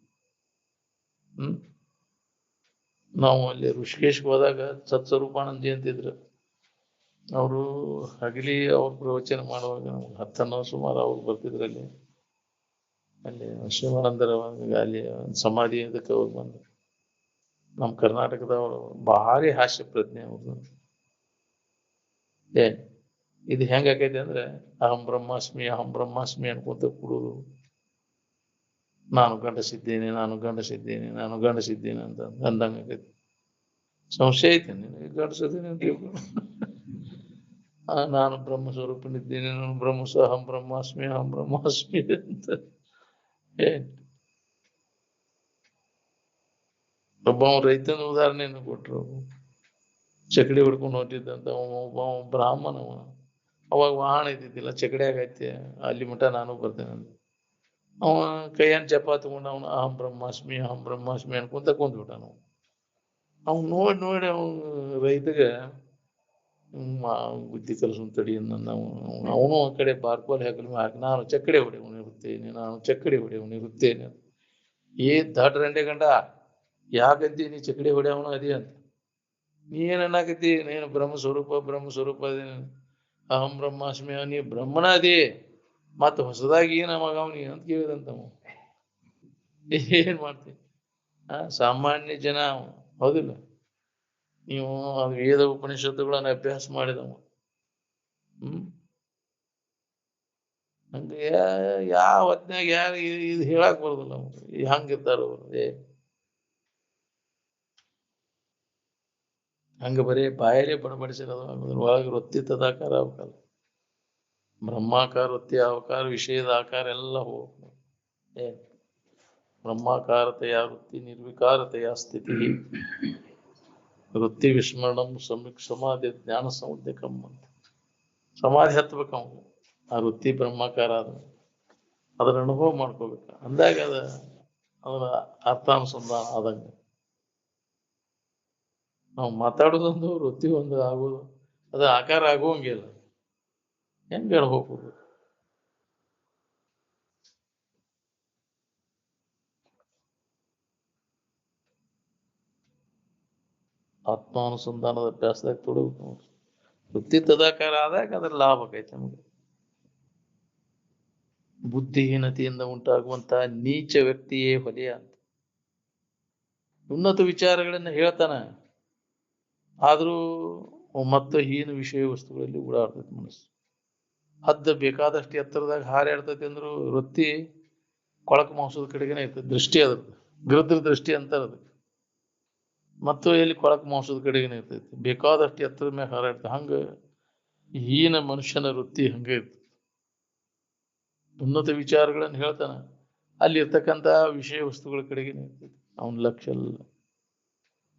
ನಾವು ಅಲ್ಲಿ ಋಷಿಕೇಶ್ಗೆ ಹೋದಾಗ ಸತ್ಸ್ವರೂಪಾನಂದ ಜಯಂತಿದ್ರು. ಅವರು ಹಗಲಿ ಅವ್ರ ಪ್ರವಚನ ಮಾಡುವಾಗ ನಮ್ಗೆ 10 ಸುಮಾರು ಅವ್ರು ಬರ್ತಿದ್ರಲ್ಲಿ. ಅಲ್ಲಿ ಶಿವಾನಂದರ ಅಲ್ಲಿ ಸಮಾಧಿ ಅದಕ್ಕೆ ಅವ್ರು ಬಂದು ನಮ್ಮ ಕರ್ನಾಟಕದವರು ಭಾರಿ ಹಾಸ್ಯ ಪ್ರಜ್ಞೆ ಅವ್ರದ್ದು. ಇದು ಹೆಂಗ ಆಕೈತಿ ಅಂದ್ರೆ ಅಹಂ ಬ್ರಹ್ಮಾಸ್ಮಿ ಅನ್ಕೊಂತ ಕೂಡುದು. ನಾನು ಗಂಡಸಿದ್ದೇನೆ ಅಂತ ಅಂದಂಗ ಆಕೈತಿ. ಸಂಶಯ ಐತೆ ನಿನಗೆ ಗಂಡಸಿದ್ದೇನೆ ಅಂತ ನಾನು ಬ್ರಹ್ಮ ಸ್ವರೂಪನಿದ್ದೇನೆ, ನಾನು ಅಹಂ ಬ್ರಹ್ಮಾಸ್ಮಿ ಅಂತ. ಒಬ್ಬ ರೈತನ ಉದಾಹರಣೆಯನ್ನು ಕೊಟ್ರು. ಚಕಡಿ ಹೊಡ್ಕೊಂಡು ಹೊಂಟಿದ್ದಂತ ಒಬ್ಬ ಬ್ರಾಹ್ಮಣ. ಅವಾಗ ವಾಹನ ಇದ್ದಿದ್ದಿಲ್ಲ, ಚಕಡಿ ಆಗೈತಿ, ಅಲ್ಲಿ ಮಠ ನಾನು ಬರ್ತೇನೆ ಅಂತ. ಅವ ಕೈಯನ್ ಜಪ ತಗೊಂಡು ಅವನು ಅಹಂ ಬ್ರಹ್ಮಾಸ್ಮಿ ಅನ್ಕೊಂತ ಕುಂದ್ಬಿಟ್ಟ. ಅವ್ನು ನೋಡಿ ಅವ್ನು ರೈತಗೆ ಬುದ್ಧಿ ಕಲಸು ತಡಿ ಅವನು ಆ ಕಡೆ ಬಾರ್ಕೋಲ್ ಹಾಕಿ ನಾನು ಚಕ್ಕಡಿ ಹೊಡೆಯವನಿರುತ್ತೇನೆ. ದಡ್ಡ ರಂಡೆ ಗಂಡ ಯಾಕಂತಿ ನೀ ಚಕ್ಕಡಿ ಹೊಡೆಯವನು ಅದಿ ಅಂತ. ನೀ ಏನ್ ಅನ್ನಕತ್ತಿ? ನೀನು ಬ್ರಹ್ಮ ಸ್ವರೂಪ ಅದೇನು, ಅಹಂ ಬ್ರಹ್ಮಾಸ್ಮಿ, ನೀ ಬ್ರಹ್ಮಣ ಅದಿ, ಮತ್ತ ಹೊಸದಾಗಿ ಏನ ಮಗ ಅವನಿ ಅಂತ ಕೇಳಿದಂತ. ಏನ್ ಮಾಡ್ತಿ? ಸಾಮಾನ್ಯ ಜನ ಹೌದಿಲ್ಲ? ನೀವು ವೇದ ಉಪನಿಷತ್ತುಗಳನ್ನ ಅಭ್ಯಾಸ ಮಾಡಿದವ. ಹಂಗ ಯಾವ ಹೊತ್ನ್ಯಾಗ ಯಾರು ಇದು ಹೇಳಕ್ ಬರುದಿಲ್ಲ. ಹಂಗಿರ್ತಾರ ಅವರು. ಹಂಗ ಬರೀ ಬಾಯಲ್ಲೇ ಬಡಬಡಿಸಿರೋದು ಒಳಗೆ ವೃತ್ತಿ ತದಾಕಾರ ಆಗ್ಬೇಕಲ್ಲ. ಬ್ರಹ್ಮಾಕಾರ ವೃತ್ತಿ ಆಕಾರ ವಿಷಯದ ಆಕಾರ ಎಲ್ಲ ಹೋಗ್ಬೇಕು. ಬ್ರಹ್ಮಾಕಾರತೆಯ ವೃತ್ತಿ ನಿರ್ವಿಕಾರತೆಯ ಸ್ಥಿತಿ ವೃತ್ತಿ ವಿಸ್ಮರಣಂ ಸಮ್ಯಕ್ ಸಮಾಧಿ ಜ್ಞಾನ ಸಮುದ್ಯಕಂ ಅಂತ ಸಮಾಧಿ ಹತ್ಬೇಕು ಅವನು ಆ ವೃತ್ತಿ ಬ್ರಹ್ಮಾಕಾರ ಅದರ ಅನುಭವ ಮಾಡ್ಕೋಬೇಕು ಅಂದಾಗ ಅದರ ಅರ್ಥಾನುಸಂಧಾನ ಆದಂಗೆ ನಾವು ಮಾತಾಡೋದೊಂದು ವೃತ್ತಿ ಒಂದು ಆಗೋದು ಅದು ಆಕಾರ ಆಗುವಂಗಿಲ್ಲ ಹೆಂಗೆ ಹೇಳ್ಬೇಕು ಆತ್ಮಾನುಸಂಧಾನದ ಅಭ್ಯಾಸದಾಗ ತೊಡಬೇಕು ನೋಡ್ರಿ ವೃತ್ತಿ ತದಾಕಾರ ಆದಾಗ ಅದ್ರ ಲಾಭ ಆಕೈತೆ ನಮಗೆ ಬುದ್ಧಿಹೀನತೆಯಿಂದ ಉಂಟಾಗುವಂತಹ ನೀಚ ವ್ಯಕ್ತಿಯೇ ಹೊಲೆಯ ಅಂತ ಉನ್ನತ ವಿಚಾರಗಳನ್ನ ಹೇಳ್ತಾನ ಆದ್ರೂ ಮತ್ತೆ ಹೀನ ವಿಷಯ ವಸ್ತುಗಳಲ್ಲಿ ಓಡಾಡ್ತೈತಿ ಮನಸ್ಸು ಹದ್ದ ಬೇಕಾದಷ್ಟು ಎತ್ತರದಾಗ ಹಾರಾಡ್ತೈತಿ ಅಂದ್ರು ವೃತ್ತಿ ಕೊಳಕು ಮಾಂಸದ ಕಡೆಗೇನೆ ಇರ್ತೈತಿ ದೃಷ್ಟಿ ಅದ್ರದ್ದು ಗೃದ್ರ ದೃಷ್ಟಿ ಅಂತಾರ ಅದಕ್ಕೆ ಮತ್ತು ಎಲ್ಲಿ ಕೊಳಕು ಮಾಂಸದ ಕಡೆಗೇನೆ ಇರ್ತೈತಿ ಬೇಕಾದಷ್ಟು ಎತ್ತರದ ಮ್ಯಾಗ ಹಾರಾಡ್ತೈತಿ ಹಂಗ ಹೀನ ಮನುಷ್ಯನ ವೃತ್ತಿ ಹಂಗ ಇರ್ತೈತಿ ಉನ್ನತ ವಿಚಾರಗಳನ್ನು ಹೇಳ್ತಾನ ಅಲ್ಲಿ ಇರ್ತಕ್ಕಂಥ ವಿಷಯ ವಸ್ತುಗಳ ಕಡೆಗೇನೆ ಇರ್ತೈತಿ ಅವನ ಲಕ್ಷ್ಯ ಎಲ್ಲ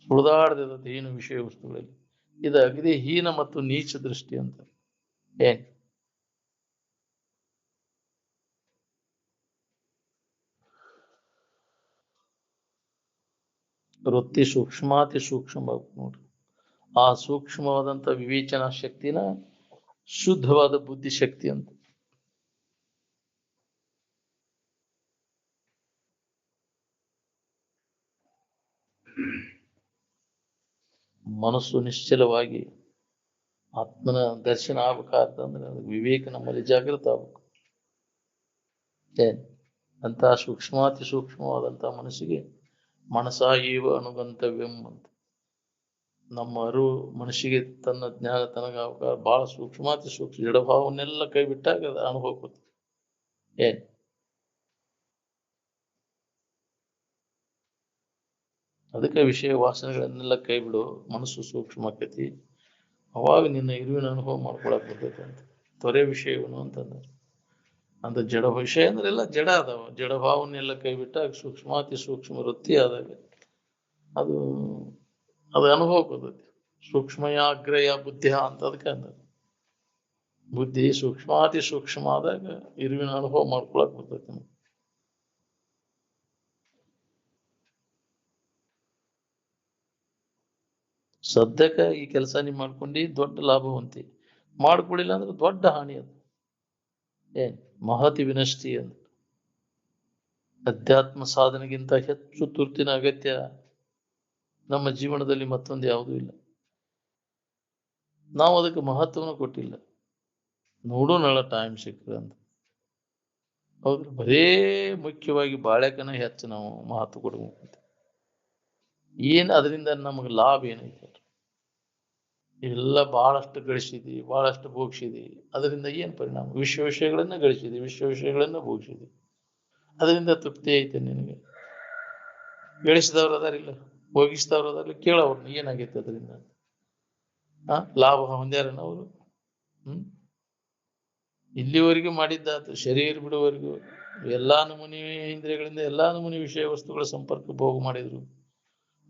ಸುಳಿದಾಡ್ದಿರ್ತೈತಿ ಹೀನ ವಿಷಯ ವಸ್ತುಗಳಲ್ಲಿ ಇದು ಅಗದಿ ಹೀನ ಮತ್ತು ನೀಚ ದೃಷ್ಟಿ ಅಂತ ಏನ್ ವೃತ್ತಿ ಸೂಕ್ಷ್ಮಾತಿ ಸೂಕ್ಷ್ಮ ನೋಡ್ರಿ ಆ ಸೂಕ್ಷ್ಮವಾದಂತ ವಿವೇಚನಾ ಶಕ್ತಿನ ಶುದ್ಧವಾದ ಬುದ್ಧಿಶಕ್ತಿ ಅಂತ ಮನಸ್ಸು ನಿಶ್ಚಲವಾಗಿ ಆತ್ಮನ ದರ್ಶನ ಆಗ್ಬೇಕಾದ್ರೆ ಅದಕ್ಕೆ ವಿವೇಕ ನಮ್ಮಲ್ಲಿ ಜಾಗೃತ ಆಗ್ಬೇಕು ಏನ್ ಅಂತ ಸೂಕ್ಷ್ಮಾತಿ ಸೂಕ್ಷ್ಮವಾದಂತ ಮನಸ್ಸಿಗೆ ಮನಸ ಏವ ಅನುಗಂತವ್ಯಂ ಅಂತ ನಮ್ಮ ಅರಿವು ಮನಸ್ಸಿಗೆ ತನ್ನ ಜ್ಞಾನ ತನಗ ಬಹಳ ಸೂಕ್ಷ್ಮಾತಿ ಸೂಕ್ಷ್ಮ ಜಡಭಾವನ್ನೆಲ್ಲ ಕೈ ಬಿಟ್ಟಾಗ ಅದು ಅನುಭವ ಏನ್ ಅದಕ್ಕೆ ವಿಷಯ ವಾಸನೆಗಳನ್ನೆಲ್ಲ ಕೈ ಬಿಡು ಮನಸ್ಸು ಸೂಕ್ಷ್ಮ ಆಕೈತಿ ಅವಾಗ ನಿನ್ನ ಇರುವಿನ ಅನುಭವ ಮಾಡ್ಕೊಳಕ್ ಬರ್ತೈತೆ ಅಂತ ತೊರೆ ವಿಷಯವನ್ನು ಅಂತಂದ್ರೆ ಅಂತ ಜಡ ವಿಷಯ ಅಂದ್ರೆ ಎಲ್ಲ ಜಡ ಅದಾವ ಜಡಭಾವನೆಲ್ಲ ಕೈ ಬಿಟ್ಟಾಗ ಸೂಕ್ಷ್ಮಾತಿ ಸೂಕ್ಷ್ಮ ವೃತ್ತಿ ಆದಾಗ ಅದು ಅನುಭವ ಬರ್ತೈತಿ ಸೂಕ್ಷ್ಮಯ ಅಗ್ರಯ ಬುದ್ಧಿಯ ಅಂತ ಅದಕ್ಕೆ ಅಂದ್ರೆ ಬುದ್ಧಿ ಸೂಕ್ಷ್ಮಾತಿ ಸೂಕ್ಷ್ಮ ಆದಾಗ ಇರುವಿನ ಅನುಭವ ಮಾಡ್ಕೊಳಕ್ ಬರ್ತೈತಿ ಸದ್ಯಕ್ಕೆ ಈ ಕೆಲಸ ನೀವು ಮಾಡ್ಕೊಂಡು ದೊಡ್ಡ ಲಾಭ ಹೊಂತಿ ಮಾಡ್ಕೊಳ್ಳಿಲ್ಲ ಅಂದ್ರೆ ದೊಡ್ಡ ಹಾನಿ ಅದು ಏನ್ ಮಹತಿ ವಿನಷ್ಟಿ ಅಂತ ಅಧ್ಯಾತ್ಮ ಸಾಧನೆಗಿಂತ ಹೆಚ್ಚು ತುರ್ತಿನ ಅಗತ್ಯ ನಮ್ಮ ಜೀವನದಲ್ಲಿ ಮತ್ತೊಂದು ಯಾವುದೂ ಇಲ್ಲ ನಾವು ಅದಕ್ಕೆ ಮಹತ್ವವನ್ನು ಕೊಟ್ಟಿಲ್ಲ ನೋಡೋಣ ಟೈಮ್ ಸಿಕ್ಕ್ರೆ ಅಂತ ಹೌದು ಬರೇ ಮುಖ್ಯವಾಗಿ ಬಾಳೆಕನ ಹೆಚ್ಚು ನಾವು ಮಹತ್ವ ಕೊಡ್ಬೇಕಂತ ಏನ್ ಅದರಿಂದ ನಮಗೆ ಲಾಭ ಏನೈತೆ ಎಲ್ಲ ಬಹಳಷ್ಟು ಗಳಿಸಿದಿ ಬಹಳಷ್ಟು ಭೋಗಿಸಿದಿ ಅದರಿಂದ ಏನ್ ಪರಿಣಾಮ ವಿಷಯಗಳನ್ನ ಗಳಿಸಿದಿ ವಿಷಯಗಳನ್ನ ಭೋಗಿಸಿದಿ ಅದರಿಂದ ತೃಪ್ತಿ ಐತೆ ನಿನಗೆ ಗಳಿಸಿದವ್ರು ಅದಾರಿಲ್ಲ ಭೋಗಿಸಿದವ್ರು ಅದಾರಿಲ್ಲ ಕೇಳೋರ್ನ ಏನಾಗೈತೆ ಅದರಿಂದ ಲಾಭ ಹೊಂದ್ಯಾರನ ಅವರು ಇಲ್ಲಿವರೆಗೂ ಮಾಡಿದ್ದಾತು ಶರೀರ ಬಿಡುವವರೆಗೂ ಎಲ್ಲಾ ನಮೂನಿ ಇಂದ್ರಿಯಗಳಿಂದ ಎಲ್ಲಾ ನಮೂನಿ ವಿಷಯ ವಸ್ತುಗಳ ಸಂಪರ್ಕ ಭೋಗ ಮಾಡಿದ್ರು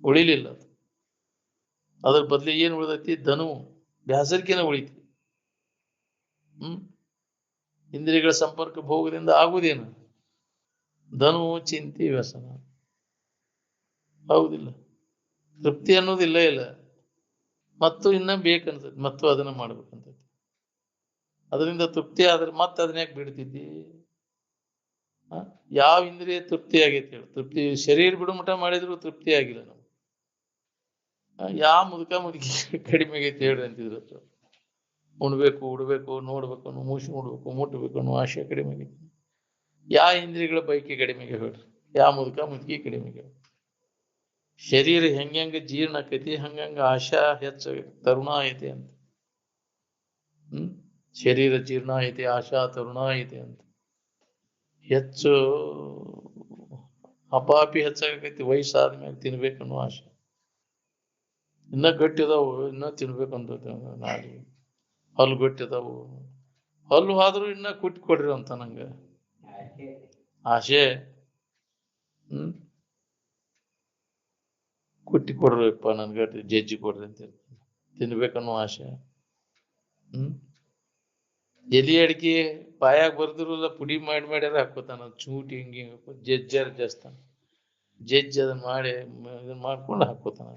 ಉಳಿಲಿಲ್ಲ ಅದು ಅದ್ರ ಬದ್ಲಿ ಏನ್ ಉಳಿದೈತಿ ಧನು ಬ್ಯಾಸರಿಕೆನ ಉಳಿತಿ ಇಂದ್ರಿಯಗಳ ಸಂಪರ್ಕ ಭೋಗದಿಂದ ಆಗುವುದೇನು ಧನು ಚಿಂತೆ ವ್ಯಸನ ಹೌದಿಲ್ಲ ತೃಪ್ತಿ ಅನ್ನೋದಿಲ್ಲ ಇಲ್ಲ ಮತ್ತು ಇನ್ನ ಬೇಕನ್ಸತಿ ಮತ್ತು ಅದನ್ನ ಮಾಡ್ಬೇಕಂತೈತಿ ಅದರಿಂದ ತೃಪ್ತಿ ಆದ್ರೆ ಮತ್ತೆ ಅದನ್ನ ಯಾಕೆ ಬಿಡ್ತಿದ್ದಿ ಯಾವ ಇಂದ್ರಿಯ ತೃಪ್ತಿ ಆಗೈತಿ ಹೇಳಿ ತೃಪ್ತಿ ಶರೀರ ಬಿಡು ಮಠ ಮಾಡಿದ್ರು ತೃಪ್ತಿ ಆಗಿಲ್ಲ ನಾವು ಯಾವ ಮುದುಕಿ ಕಡಿಮೆ ಆಗೈತಿ ಹೇಳ್ರಿ ಅಂತಿದ್ರು ಉಣ್ಬೇಕು ಉಡ್ಬೇಕು ನೋಡ್ಬೇಕು ಮೂಸಿ ನೋಡ್ಬೇಕು ಮುಟ್ಬೇಕು ಅನ್ನೋ ಆಶೆ ಕಡಿಮೆ ಆಗೈತಿ ಯಾವ ಇಂದ್ರಿಯಗಳ ಬೈಕಿ ಕಡಿಮೆಗೆ ಹೇಳ್ರಿ ಯಾವ ಮುದುಕಿ ಕಡಿಮೆಗೆ ಶರೀರ ಹೆಂಗ ಜೀರ್ಣ ಆಕೈತಿ ಹಂಗಂಗ ಆಶಾ ಹೆಚ್ಚಾಗೈತಿ ತರುಣ ಐತಿ ಅಂತ ಶರೀರ ಜೀರ್ಣ ಐತಿ ಆಶಾ ತರುಣ ಐತಿ ಅಂತ ಹೆಚ್ಚು ಅಪಾಪಿ ಹೆಚ್ಚಾಗೈತಿ ವಯಸ್ಸಾದ ಮೇಲೆ ತಿನ್ಬೇಕನ್ನೋ ಆಶೆ ಇನ್ನ ಗಟ್ಟಿ ಅದಾವು ಇನ್ನ ತಿನ್ಬೇಕಂತ ನಾಡಿ ಹಲ್ಲು ಗಟ್ಟಿ ಅದಾವು ಹಲ್ಲು ಆದ್ರೂ ಇನ್ನ ಕುಟ್ಟಿ ಕೊಡ್ರಿ ಅಂತ ನಂಗ ಆಶೆ ಕುಟ್ಟಿ ಕೊಡ್ರಪ್ಪ ನನ್ಗೆ ಜಜ್ಜಿ ಕೊಡ್ರಿ ಅಂತ ಹೇಳ್ತೀನಿ. ತಿನ್ಬೇಕನ್ನೋ ಆಸೆ. ಎಲಿ ಅಡಿಕೆ ಬಾಯಾಗ ಬರ್ದಿರಲ್ಲ ಪುಡಿ ಮಾಡ್ಯಾರ ಹಾಕೋತಾನ, ಚೂಟಿ ಹಿಂಗೆ ಹಾಕೋ ಜಜ್ಜಾರ ಜಾಸ್ತಾನ, ಜಜ್ಜಿ ಅದನ್ನ ಮಾಡಿ ಇದನ್ನ ಮಾಡ್ಕೊಂಡು ಹಾಕೋತಾನ.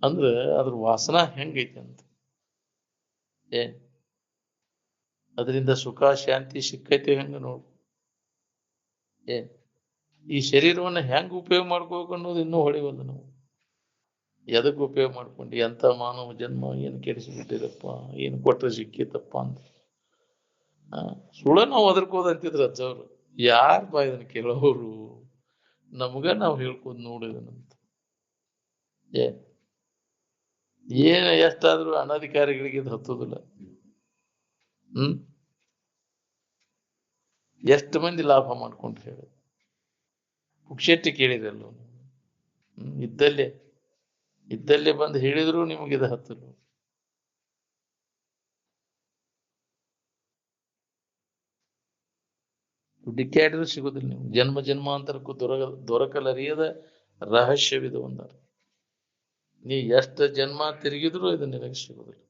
ಅಂದ್ರ ಅದ್ರ ವಾಸನ ಹೆಂಗೈತಿ ಅಂತ. ಅದರಿಂದ ಸುಖ ಶಾಂತಿ ಸಿಕ್ಕೈತಿ ಹೆಂಗ ನೋಡು. ಈ ಶರೀರವನ್ನ ಹೆಂಗ್ ಉಪಯೋಗ ಮಾಡ್ಕೋಬೇಕು ಅನ್ನೋದು ಇನ್ನೂ ಹೊಳಿವಲ್ಲ ನಾವು. ಎದಕ್ ಉಪಯೋಗ ಮಾಡ್ಕೊಂಡು ಎಂತ ಮಾನವ ಜನ್ಮ ಏನ್ ಕೆಡಿಸಿಬಿಟ್ಟಿರಪ್ಪ, ಏನ್ ಕೊಟ್ರೆ ಸಿಕ್ಕಿತಪ್ಪ ಅಂತ ಸುಳ ನಾವು ಅದರ್ಕೋದ್ ಅಂತಿದ್ರು ಅಜ್ಜವ್ರು. ಯಾರ್ ಬಾ ಇದನ್ನ ಕೇಳೋರು, ನಮ್ಗ ನಾವ್ ಹೇಳ್ಕೋದ್ ನೋಡಿದನಂತ. ಏನ್ ಎಷ್ಟಾದ್ರೂ ಅನಧಿಕಾರಿಗಳಿಗೆ ಇದು ಹತ್ತುದಿಲ್ಲ. ಎಷ್ಟು ಮಂದಿ ಲಾಭ ಮಾಡ್ಕೊಂಡ್ರಿ ಹೇಳಿ, ಪುಕ್ಷೆಟ್ಟಿ ಕೇಳಿರಲ್ಲ. ಇದ್ದಲ್ಲೇ ಬಂದು ಹೇಳಿದ್ರು ನಿಮಗಿದ ಹತ್ತಲು. ಹುಡುಕ್ಯಾಡಿದ್ರು ಸಿಗೋದಿಲ್ಲ. ನೀವು ಜನ್ಮ ಜನ್ಮಾಂತರಕ್ಕೂ ದೊರಕಲರಿಯದ ರಹಸ್ಯವಿದು ಒಂದಾರ. ನೀ ಎಷ್ಟು ಜನ್ಮ ತಿರುಗಿದ್ರು ಇದು ನಿನಗೆ ಸಿಗೋದಿಲ್ಲ.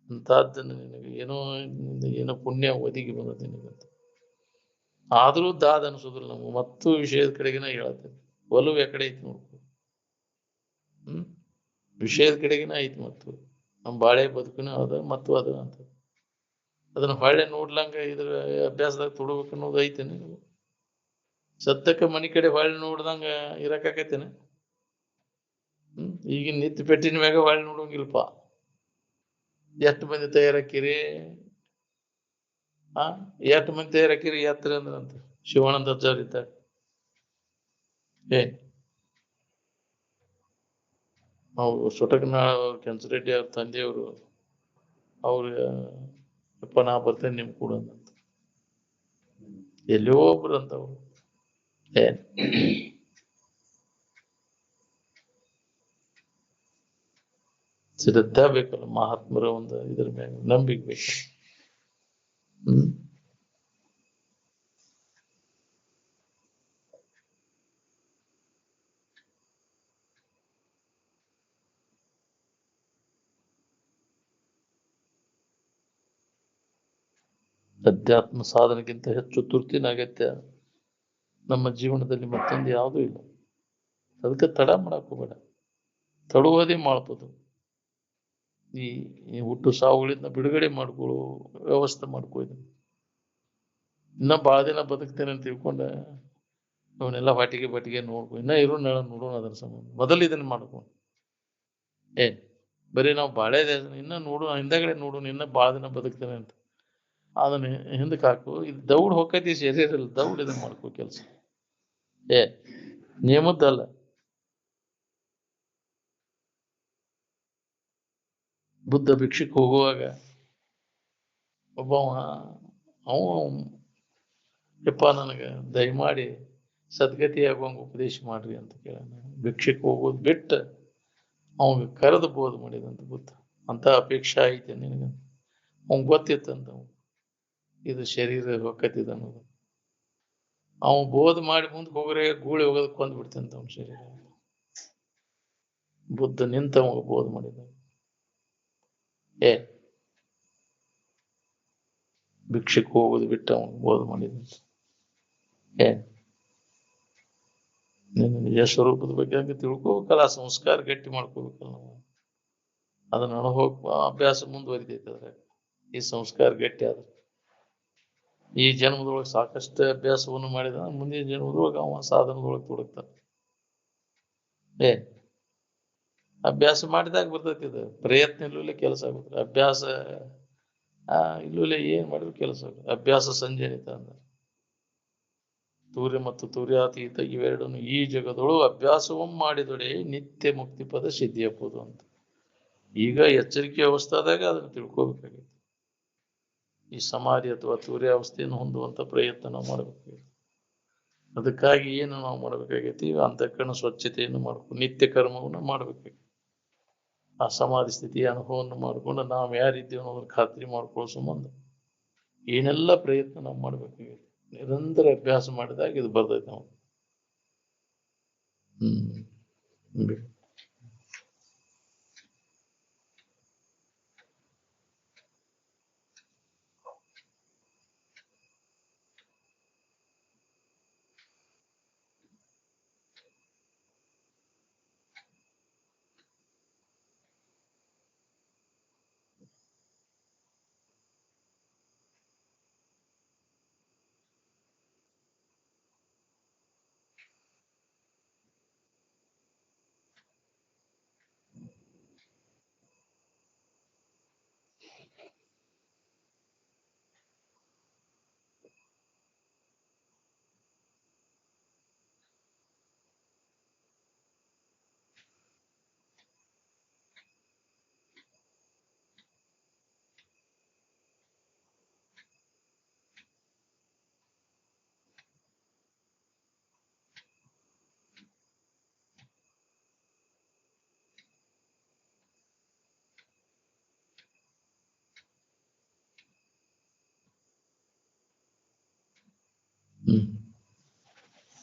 ಅಂತದ್ದನ್ನು ನಿನಗೆ ಏನೋ ಪುಣ್ಯ ಒದಗಿ ಬಂದದ್ದು ನಿನಗಂತ. ಆದ್ರೂ ದಾದ ಅನ್ಸೋದಿಲ್ಲ ನಮ್ಗೆ. ಮತ್ತು ವಿಷಯದ ಕಡೆಗಿನ ಹೇಳತ್ತೇನೆ, ಒಲವು ಎಕಡೆ ಐತಿ ನೋಡ್ಕೊ. ವಿಷಯದ ಕಡೆಗಿನ ಐತಿ. ಮತ್ತು ನಮ್ಮ ಬಾಳೆ ಬದುಕಿನ ಅದ ಮತ್ತು ಅದ ಅಂತ ಅದನ್ನ ಹೊಳ್ಳೆ ನೋಡ್ಲಂಗ ಇದ್ರ ಅಭ್ಯಾಸದಾಗ ತೊಡಬೇಕು ಅನ್ನೋದು ಐತೇನೆ. ಸತ್ತಕ್ಕ ಮನಿ ಕಡೆ ಹೊಳ್ಳಿ ನೋಡ್ದಂಗ ಇರಕಾಕೈತೇನೆ. ಈಗಿನ ನಿತ್ಯ ಪೆಟ್ಟಿನ ಮ್ಯಾಗ ಹೊಳ್ಳಿ ನೋಡಂಗಿಲ್ಪ. ಎಷ್ಟು ಮಂದಿ ತಯಾರಾಕಿರಿ, ಎಷ್ಟು ಮಂದಿ ತಯಾರಾಕಿರಿ ಯಾತ್ರೆ ಅಂದ್ರಂತ ಶಿವಾನಂದ ಅಜ್ಜವ್ರ ಇದ್ದಾಗ. ಅವ್ರು ಸೊಟಕನಾಳ ಕೆಂಚರೆಡ್ಡಿ ಅವ್ರ ತಂದೆಯವರು ಅಪ್ಪ ನಾ ಬರ್ತೇನೆ ನಿಮ್ ಕೂಡ ಅಂತ. ಎಲ್ಲಿಯೋ ಒಬ್ರು ಅಂತವ್ರು. ಶ್ರದ್ಧಾ ಬೇಕಲ್ಲ, ಮಹಾತ್ಮರ ಒಂದು ಇದ್ರ ಮ್ಯಾಗ ನಂಬಿಕೆ ಬೇಕು. ಅಧ್ಯಾತ್ಮ ಸಾಧನೆಗಿಂತ ಹೆಚ್ಚು ತುರ್ತಿನ ಅಗತ್ಯ ನಮ್ಮ ಜೀವನದಲ್ಲಿ ಮತ್ತೊಂದು ಯಾವುದೂ ಇಲ್ಲ. ಅದಕ್ಕೆ ತಡ ಮಾಡಕ್ ಹೋಗ್ಬೇಡ, ತಡುವುದೇ ಮಾಡ್ಬೋದು. ಈ ಹುಟ್ಟು ಸಾವುಗಳಿಂದ ಬಿಡುಗಡೆ ಮಾಡ್ಕೊಳ್ಳೋ ವ್ಯವಸ್ಥೆ ಮಾಡ್ಕೊಳ್ಳಿ. ಇನ್ನ ಬಾಳ ದಿನ ಬದುಕ್ತೇನೆ ಅಂತ ತಿಳ್ಕೊಂಡ ಅವನ್ನೆಲ್ಲ ಬಟಿಗೆ ನೋಡ್ಕೊ. ಇನ್ನ ಇರೋ ನೋಡೋಣ ಅದ್ರ ಸಂಬಂಧ. ಮೊದಲು ಇದನ್ನ ಮಾಡ್ಕೊಂಡು ಬರೀ ನಾವು ಬಾಳೆ ಇನ್ನ ನೋಡೋಣ, ಹಿಂದಗಡೆ ನೋಡೋಣ, ಇನ್ನ ಬಾಳ ದಿನ ಬದುಕ್ತೇನೆ ಅಂತ ಅದನ್ನ ಹಿಂದಕ್ಕೆ ಹಾಕು. ಇದು ದೌಡ್ ಹೋಗತಿ ಶರೀರ, ದೌಡ್ ಇದನ್ನ ಮಾಡ್ಕೋ ಕೆಲಸ. ನಿಯಮದ್ದಲ್ಲ. ಬುದ್ಧ ಭಿಕ್ಷಕ್ಕೆ ಹೋಗುವಾಗ ಒಬ್ಬವ ಯಪ್ಪ ನನಗ ದಯಮಾಡಿ ಸದ್ಗತಿ ಆಗುವಂಗ ಉಪದೇಶ ಮಾಡ್ರಿ ಅಂತ ಕೇಳ. ಭಿಕ್ಷಕ್ಕೆ ಹೋಗೋದು ಬಿಟ್ಟು ಅವಾಗ ಕರೆದು ಬೋಧ ಮಾಡಿದಂತ ಬುದ್ಧ. ಅಂತ ಅಪೇಕ್ಷೆ ಐತೆ ನಿನಗ. ಅವಂಗ ಗೊತ್ತಿತ್ತಂತ ಇದು ಶರೀರ ಹೊಕ್ಕತ್ತಿದ ಅನ್ನೋದು. ಅವ ಬೋಧ ಮಾಡಿ ಮುಂದೆ ಹೋಗ್ರೆ ಗೂಳಿ ಹೋಗೋದಕ್ಕೆ ಕೊಂದ್ ಬಿಡ್ತಂತ ಅವನ ಶರೀರ. ಬುದ್ಧ ನಿಂತವಾಗ ಬೋಧ ಮಾಡಿದ. ಭಿಕ್ಷಕ್ಕೆ ಹೋಗೋದು ಬಿಟ್ಟು ಅವನು ಬೋಧ ಮಾಡಿದಂತ. ನಿನ್ನ ನಿಜ ಸ್ವರೂಪದ ಬಗ್ಗೆ ಹಂಗೆ ತಿಳ್ಕೋಬೇಕಲ್ಲ, ಸಂಸ್ಕಾರ ಗಟ್ಟಿ ಮಾಡ್ಕೋಬೇಕಲ್ಲ ನಾವು. ಅದನ್ನ ಅಭ್ಯಾಸ ಮುಂದುವರಿತೈತೆ. ಅದ್ರ ಈ ಸಂಸ್ಕಾರ ಗಟ್ಟಿ ಆದ್ರೆ ಈ ಜನ್ಮದೊಳಗೆ ಸಾಕಷ್ಟು ಅಭ್ಯಾಸವನ್ನು ಮಾಡಿದ ಮುಂದಿನ ಜನ್ಮದೊಳಗೆ ಅವ ಸಾಧನದೊಳಗೆ ತೊಡಗ್ತಾನೆ. ಅಭ್ಯಾಸ ಮಾಡಿದಾಗ ಬರ್ತೈತಿ. ಇದು ಪ್ರಯತ್ನ ಇಲ್ಲೂಲೆ ಕೆಲಸ ಆಗುತ್ತೆ. ಅಭ್ಯಾಸ ಇಲ್ಲೂಲೆ ಏನ್ ಮಾಡಿದ್ರು ಕೆಲಸ ಆಗುತ್ತೆ. ಅಭ್ಯಾಸ ಸಂಜನಿತ ಅಂದ್ರೆ ತೂರ್ಯ ಮತ್ತು ತೂರ್ಯಾತೀತ ಇವೆರಡನ್ನು ಈ ಜಗದೊಳು ಅಭ್ಯಾಸವಂ ಮಾಡಿದೊಡೆ ನಿತ್ಯ ಮುಕ್ತಿ ಪದ ಸಿದ್ಧಿಯಪ್ಪದು ಅಂತ. ಈಗ ಎಚ್ಚರಿಕೆ ಅವಸ್ಥಾದಾಗ ಅದನ್ನು ತಿಳ್ಕೋಬೇಕಾಗಿತ್ತು. ಈ ಸಮಾಧಿ ಅಥವಾ ತೂರ್ಯಾವಸ್ಥೆಯನ್ನು ಹೊಂದುವಂತ ಪ್ರಯತ್ನ ನಾವು ಮಾಡಬೇಕಾಗಿತ್ತು. ಅದಕ್ಕಾಗಿ ಏನು ನಾವು ಮಾಡಬೇಕಾಗೈತಿ, ಅಂತಃಕರಣ ಸ್ವಚ್ಛತೆಯನ್ನು ಮಾಡ್ಕೊಂಡು ನಿತ್ಯ ಕರ್ಮವನ್ನು ಮಾಡ್ಬೇಕಾಗಿತ್ತು. ಆ ಸಮಾಧಿ ಸ್ಥಿತಿಯ ಅನುಭವವನ್ನು ಮಾಡಿಕೊಂಡು ನಾವು ಯಾರಿದ್ದೀವಿ ಅನ್ನೋದನ್ನ ಖಾತ್ರಿ ಮಾಡ್ಕೊಳ್ಳೋ ಸಂಬಂಧ ಏನೆಲ್ಲ ಪ್ರಯತ್ನ ನಾವು ಮಾಡ್ಬೇಕಾಗೈತಿ. ನಿರಂತರ ಅಭ್ಯಾಸ ಮಾಡಿದಾಗ ಇದು ಬರ್ತೈತೆ ನಾವು.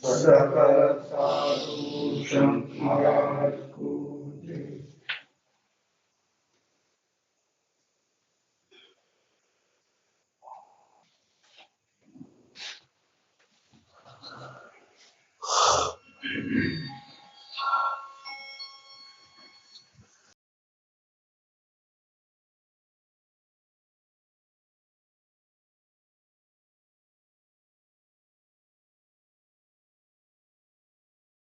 सकल साधु संग महाराज